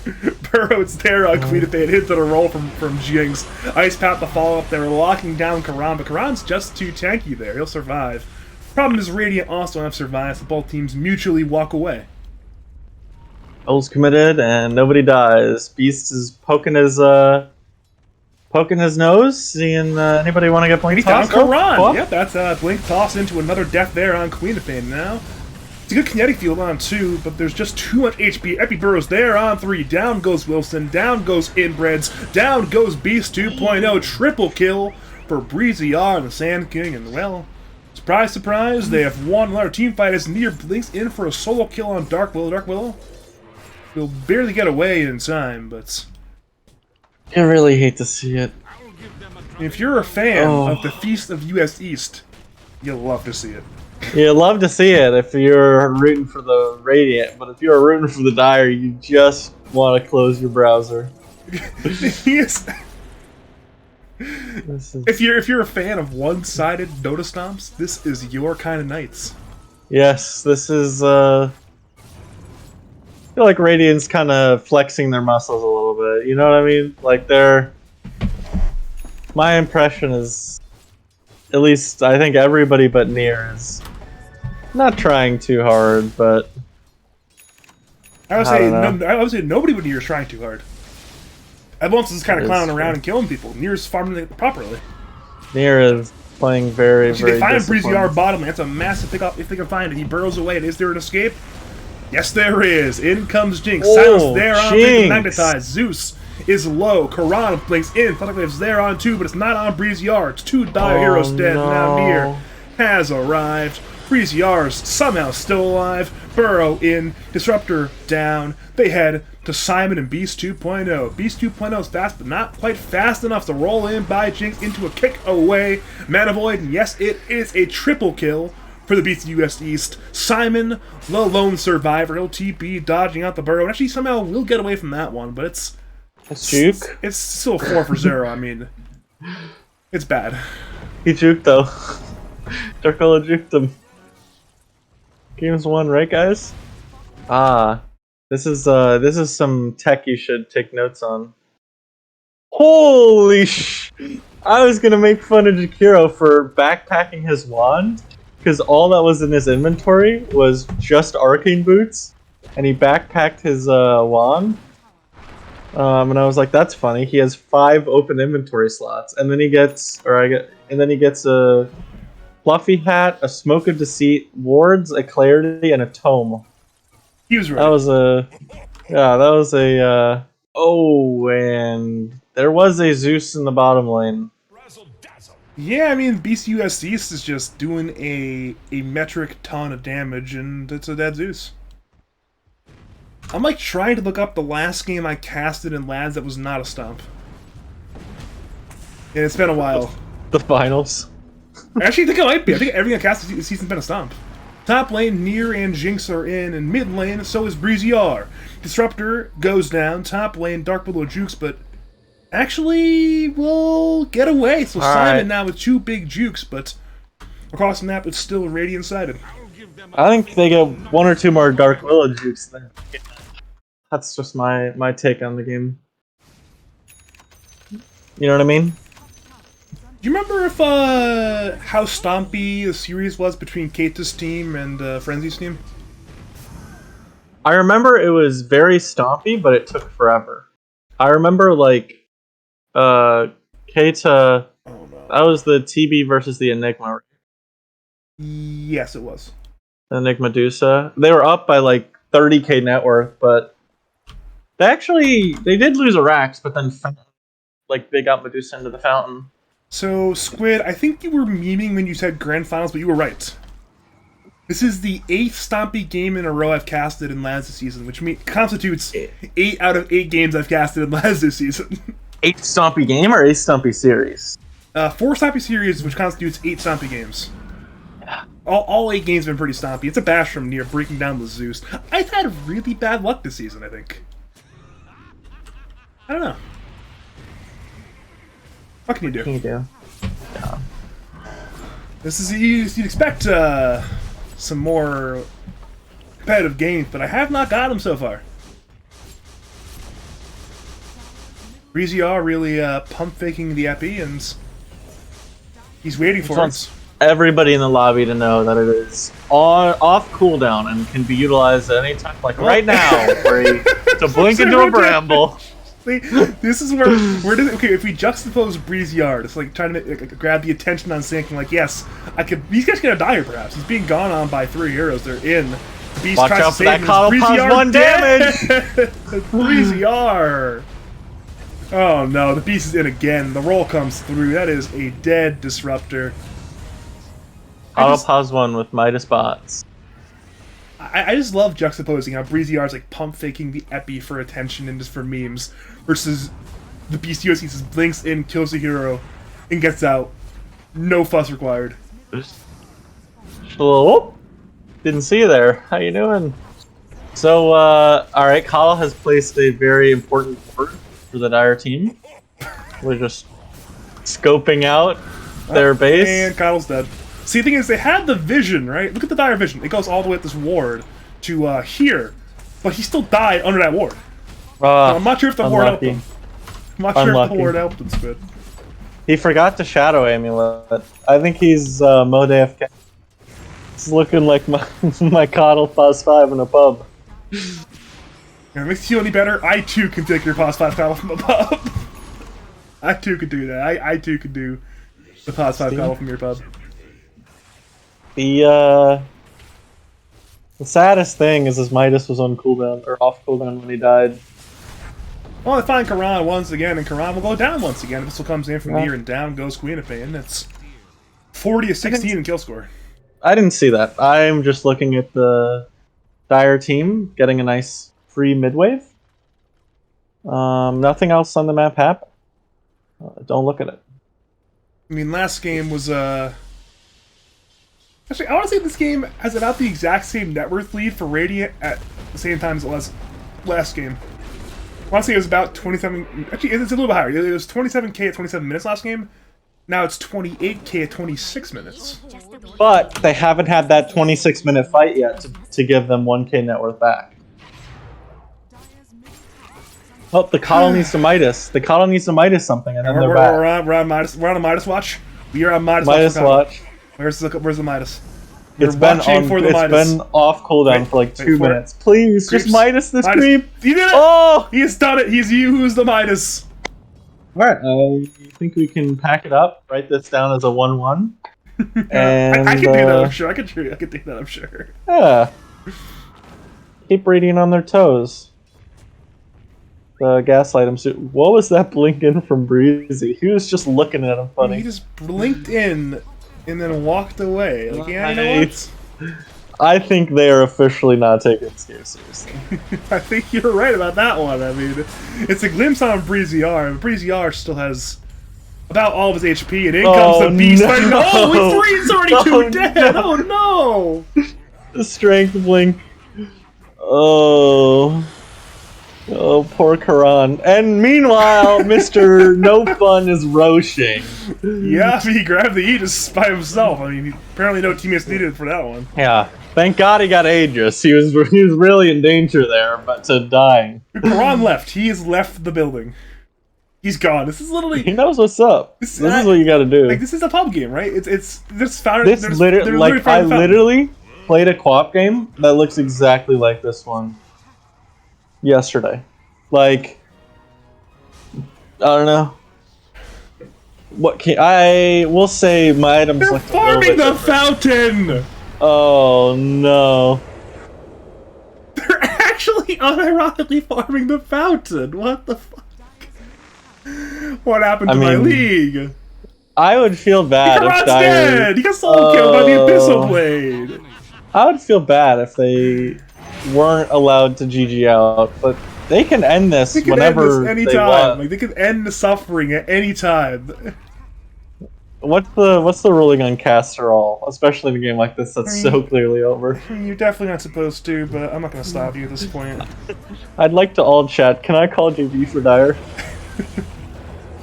S1: Burrow's there on Queen of Pain, hits on a roll from Jinx. Ice Path the follow-up, they were locking down Karan, but Karan's just too tanky there. He'll survive. Problem is Radiant also have survived, so both teams mutually walk away.
S3: Goal's committed, and nobody dies. Beast is poking his nose, seeing anybody want to get Blink
S1: Down
S3: Toss?
S1: Karan!
S3: Oh,
S1: Yep, that's Blink Toss into another death there on Queen of Pain now. It's a good kinetic field on 2, but there's just too much HP. Epi Burrow's there on 3. Down goes Wilson. Down goes Inbreds. Down goes Beast 2.0. Triple kill for Breezy R and the Sand King. And, well, surprise, surprise, they have won another team fight as Nier blinks in for a solo kill on Dark Willow. Dark Willow will barely get away in time, but
S3: I really hate to see it.
S1: if you're a fan of the Feast of US East, you'll love to see it.
S3: You love to see it if you're rooting for the Radiant, but if you're rooting for the Dire, you just want to close your browser.
S1: Yes.
S3: This is...
S1: If you're a fan of one-sided Dota stomps, this is your kind of nights.
S3: Yes, this is. I feel like Radiant's kind of flexing their muscles a little bit. You know what I mean? Like they're. My impression is, at least I think everybody but Nier is not trying too hard, but
S1: I would say nobody but Nier is trying too hard. Everyone else is kind of clowning around and killing people. Nier's farming it properly.
S3: Nier is playing very, very.
S1: They find Breezy R
S3: disciplined.
S1: bottom. That's a massive pickup if they can find it. He burrows away. And is there an escape? Yes, there is. In comes Jinx.
S3: Oh,
S1: Silence there on
S3: Jinx.
S1: Magnetize. Zeus is low. Karan blinks in. Thought it was there on 2, but it's not on Breeze Yards. 2 dire heroes dead.
S3: No.
S1: Now near has arrived. Breeze Yards somehow still alive. Burrow in. Disruptor down. They head to Simon and Beast 2.0. Beast 2.0 is fast, but not quite fast enough to roll in by Jinx into a kick away. Mana Void, and yes, it is a triple kill for the Beast US East. Simon, the lone survivor, he'll TP, dodging out the Burrow, and actually somehow will get away from that one, but it's
S3: juke.
S1: It's still 4 for 0. I mean, it's bad.
S3: He juked though. Darkola juked him. Game's won, right, guys? Ah, this is some tech you should take notes on. Holy sh! I was gonna make fun of Jakiro for backpacking his wand, because all that was in his inventory was just arcane boots, and he backpacked his wand. And I was like, that's funny. He has 5 open inventory slots, and then he gets, a fluffy hat, a smoke of deceit, wards, a clarity, and a tome.
S1: He was right.
S3: That was a. Oh, and there was a Zeus in the bottom lane.
S1: Yeah, I mean, Beast US East is just doing a metric ton of damage, and it's a dead Zeus. I'm like trying to look up the last game I casted in Lads that was not a stomp. And it's been a while.
S3: The finals.
S1: I actually think it might be. I think everything I casted this season's been a stomp. Top lane, Near and Jinx are in, and mid lane, so is Breezy R. Disruptor goes down, top lane, Dark Below jukes, but actually will get away. So
S3: All
S1: Simon
S3: right.
S1: now with 2 big jukes, but across the map it's still Radiant sided.
S3: I think they get 1 or 2 more Dark Willow jukes then. That's just my take on the game. You know what I mean?
S1: Do you remember if how stompy the series was between Kate's team and Frenzy's team?
S3: I remember it was very stompy, but it took forever. I remember like Keita.
S1: Oh no.
S3: That was the TB versus the Enigma. Right?
S1: Yes, it was.
S3: Enigma Medusa. They were up by like 30k net worth, but they did lose a Rax, but then like they got Medusa into the fountain.
S1: So, Squid, I think you were memeing when you said Grand Finals, but you were right. This is the 8th stompy game in a row I've casted in Lads this season, which constitutes 8 out of 8 games I've casted in Lads this season.
S3: 8 stompy game or 8 stompy series?
S1: 4 stompy series, which constitutes 8 stompy games.
S3: Yeah.
S1: All 8 games have been pretty stompy. It's a bash from Near breaking down with Zeus. I've had really bad luck this season, I think. I don't know. What can you do?
S3: What can you do? Yeah.
S1: This is you'd expect some more competitive games, but I have not got them so far. Breezy R really pump faking the epi, and he's waiting for it.
S3: Everybody in the lobby to know that it is off cooldown and can be utilized at any time, like right now, to blink into a bramble.
S1: This is where okay, if we juxtapose Breezy R, it's like trying to grab the attention on Sync, and like, yes, these guys gonna die here perhaps. He's being gone on by 3 heroes. They're in. The Beast
S3: Watch
S1: tries
S3: out
S1: to
S3: for that
S1: save him.
S3: Coddle Pause 1 damage!
S1: Breezy R. Oh no, the Beast is in again. The roll comes through. That is a dead Disruptor.
S3: Coddle Pause 1 with Midas bots.
S1: I just love juxtaposing how Breezy R is like pump faking the epi for attention and just for memes, versus the Beast USC just blinks in, kills the hero, and gets out. No fuss required.
S3: Hello? Didn't see you there. How you doing? So, alright, Kyle has placed a very important word for the Dire team. We're just scoping out their base.
S1: And Kyle's dead. See, the thing is, they had the vision, right? Look at the Dire vision. It goes all the way up this ward to here, but he still died under that ward. So I'm not sure if the ward helped him. I'm not sure if the ward helped him, Squid.
S3: He forgot the Shadow Amulet. I think he's mode AFK. It's looking like my Coddle Pause 5 in a pub.
S1: If it makes you feel any better, I too can take your Pause 5 Coddle from a pub. I too could do that. I too could do the Pause 5 Coddle from your pub.
S3: The saddest thing is his Midas was on cooldown, or off cooldown when he died.
S1: Well, they find Karan once again, and Karan will go down once again. This will comes in from
S3: Yeah.
S1: near and down goes Queen of Pain. It's 40-16 in kill score.
S3: I didn't see that. I'm just looking at the Dire team getting a nice free midwave. Nothing else on the map happened. Don't look at it.
S1: I mean, last game was actually, I want to say this game has about the exact same net worth lead for Radiant at the same time as it was last game. I want to say it was about 27. Actually, it's a little bit higher. It was 27k at 27 minutes last game. Now it's 28k at 26 minutes.
S3: But they haven't had that 26-minute fight yet to give them 1k net worth back. Oh, the Colonel needs to Midas. The Colonel needs to Midas something, and then they're back.
S1: We're on a Midas watch. We are on Midas,
S3: Midas watch.
S1: Where's the Midas?
S3: It's been off cooldown for like 2 minutes. Please,
S1: Creeps.
S3: just Midas this
S1: Midas.
S3: creep.
S1: He did it!
S3: Oh!
S1: He has done it! He's used the Midas!
S3: Alright, I think we can pack it up, write this down as a 1-1. And
S1: I can do that, I'm sure. I can do that, I'm sure.
S3: Yeah. Keep Radiant on their toes. The gaslight him. What was that blink in from Breezy? He was just looking at him funny.
S1: He just blinked in and then walked away. Like, yeah, you know what?
S3: I think they are officially not taking this game seriously.
S1: I think you're right about that one. I mean, it's a glimpse on Breezy R. Breezy R still has about all of his HP, and in comes the beast fighting. Oh, he's already two dead!
S3: No.
S1: Oh no!
S3: The strength blink. Oh. Oh, poor Karan. And meanwhile, Mr. No Fun is roashing.
S1: Yeah, he grabbed the E just by himself. I mean, apparently no teammates needed for that one.
S3: Yeah. Thank God he got Aegis. He was really in danger there, but to dying.
S1: Karan left. He has left the building. He's gone. This is literally.
S3: He knows what's up. This is what you got to do.
S1: Like, this is a pub game, right? It's this found.
S3: This I literally played a co-op game that looks exactly like this one yesterday. Like, I don't know. What can I will say? My items
S1: They're
S3: look
S1: farming the
S3: different.
S1: fountain.
S3: Oh no!
S1: They're actually unironically farming the fountain. What the fuck? What happened to my league?
S3: I would feel bad if Dire...
S1: dead! He got solo killed by the Abyssal Blade!
S3: I would feel bad if they weren't allowed to GG out, but they can end this whenever they want.
S1: Like, they can end the suffering at any time.
S3: What's the ruling on caster all, especially in a game like this that's so clearly over?
S1: You're definitely not supposed to, but I'm not gonna stop you at this point.
S3: I'd like to all chat. Can I call JB for Dire?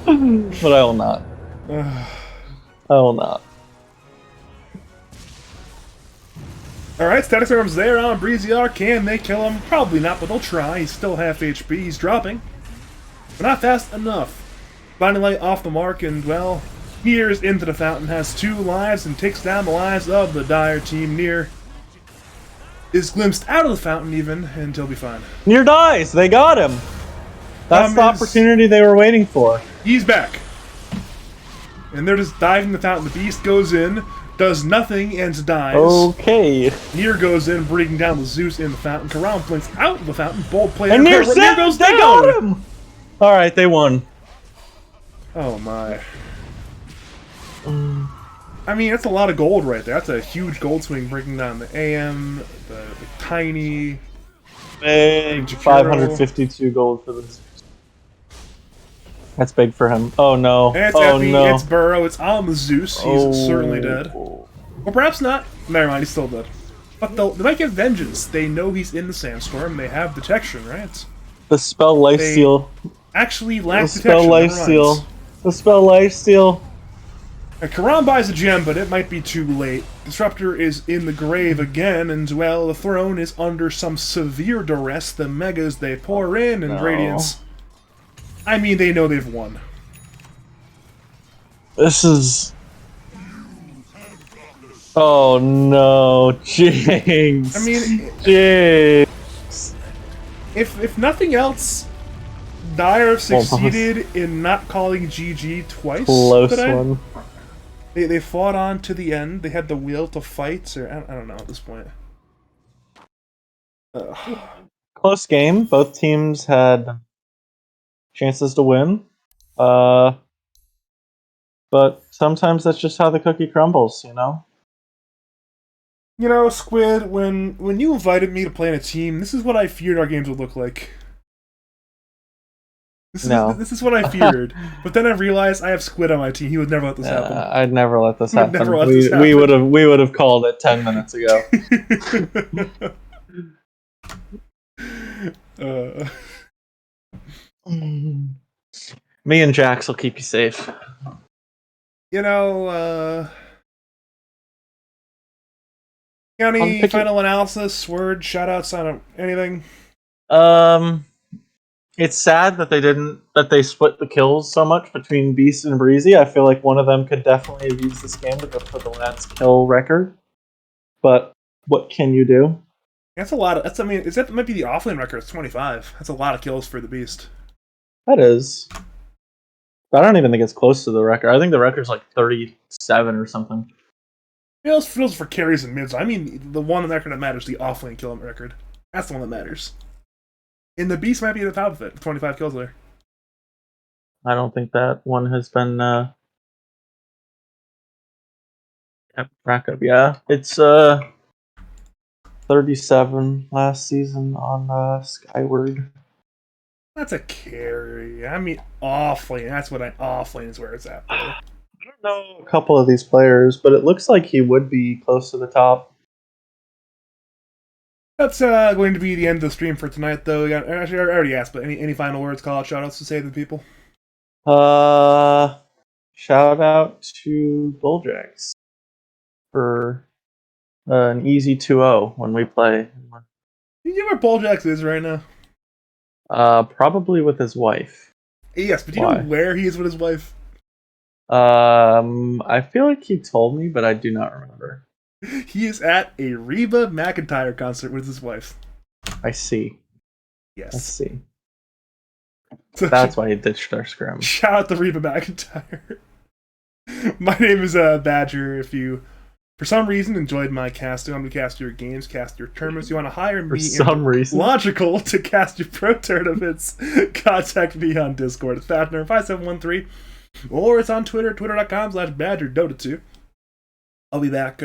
S3: But I will not. I will not.
S1: Alright, status arms there on Breezy R. Can they kill him? Probably not, but they'll try. He's still half HP. He's dropping. But not fast enough. Blinding Light off the mark, and, well, Nears into the fountain, has 2 lives, and takes down the lives of the Dire team. Near is glimpsed out of the fountain, even, and he'll be fine.
S3: Near dies! They got him! That's the opportunity they were waiting for.
S1: He's back. And they're just diving the fountain. The beast goes in, does nothing, and dies.
S3: Okay.
S1: Near goes in, breaking down the Zeus in the fountain. Karam blinks out of the fountain. Bold play.
S3: And Near
S1: goes
S3: down! They got him! Alright, they won.
S1: Oh my. I mean, that's a lot of gold right there. That's a huge gold swing, breaking down the AM, the tiny...
S3: Big 552 gold for this. That's big for him. Oh no.
S1: It's
S3: Effie, no.
S1: It's Burrow. It's on the Zeus. He's certainly dead. Or perhaps not. Never mind, he's still dead. But they might get vengeance. They know he's in the sandstorm. They have detection, right?
S3: The spell lifesteal.
S1: Actually lack
S3: the
S1: detection.
S3: Spell lifesteal. The spell lifesteal.
S1: Karam buys a gem, but it might be too late. Disruptor is in the grave again, and, well, the throne is under some severe duress. The megas they pour in, and Radiance... I mean, they know they've won.
S3: This is... Oh no, Jinx!
S1: I mean...
S3: Jinx!
S1: If nothing else, Dire succeeded in not calling GG twice
S3: Close
S1: today.
S3: one.
S1: They fought on to the end. They had the will to fight, or I don't know at this point.
S3: Close game. Both teams had chances to win. But sometimes that's just how the cookie crumbles, you know?
S1: You know, Squid, when you invited me to play in a team, this is what I feared our games would look like. This is what I feared. But then I realized I have Squid on my team. He would never let this happen.
S3: I'd never let this
S1: He would
S3: happen.
S1: never let this happen.
S3: We would have called it 10 minutes ago. Me and Jax will keep you safe.
S1: You know, any final analysis, word, shoutouts on anything?
S3: It's sad that they split the kills so much between Beast and Breezy. I feel like one of them could definitely have used this game to go for the last kill record. But what can you do?
S1: That's a lot of. That might be the offlane record. It's 25. That's a lot of kills for the Beast.
S3: That is. But I don't even think it's close to the record. I think the record's like 37 or something.
S1: Yeah, those for carries and mids. I mean, the one record that matters, the offlane kill record. That's the one that matters. And the Beast might be at the top of it. 25 kills there.
S3: I don't think that one has been kept track of. Yeah, it's 37 last season on Skyward.
S1: That's a carry. I mean, offlane. Offlane is where it's at. Though.
S3: I don't know a couple of these players, but it looks like he would be close to the top.
S1: That's going to be the end of the stream for tonight, though. Actually, I already asked, but any final words, call out, shout-outs to say to the people?
S3: Shout out to Bulljax for an easy 2-0 when we play.
S1: Do you know where Bulljax is right now?
S3: Probably with his wife.
S1: Yes, but do you know where he is with his wife?
S3: I feel like he told me, but I do not remember.
S1: He is at a Reba McEntire concert with his wife.
S3: I see.
S1: Yes.
S3: I see.
S1: So
S3: that's why he ditched our scrim.
S1: Shout out to Reba McEntire. My name is Badger. If you, for some reason, enjoyed my casting, I'm going to cast your games, cast your tournaments. You want to hire me?
S3: For some reason.
S1: Logical to cast your pro tournaments. Contact me on Discord. It's Fatner5713. Or it's on Twitter, twitter.com/BadgerDota2. I'll be back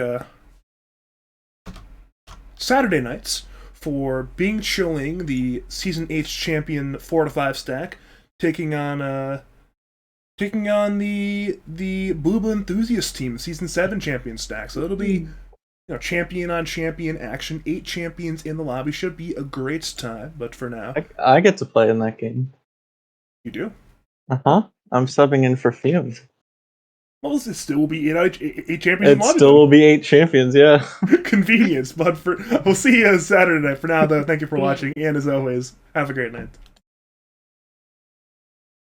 S1: Saturday nights for Bing Chilling, the Season 8 champion 4-5 stack, taking on the Booba Enthusiast team, Season 7 champion stack. So it'll be champion on champion action. 8 champions in the lobby. Should be a great time, but for now...
S3: I get to play in that game.
S1: You do?
S3: Uh-huh. I'm subbing in for Fume.
S1: Well, it still will be 8 champions.
S3: It still will be 8 champions, yeah.
S1: Convenience, but we'll see you Saturday night. For now, though, thank you for watching, and as always, have a great night.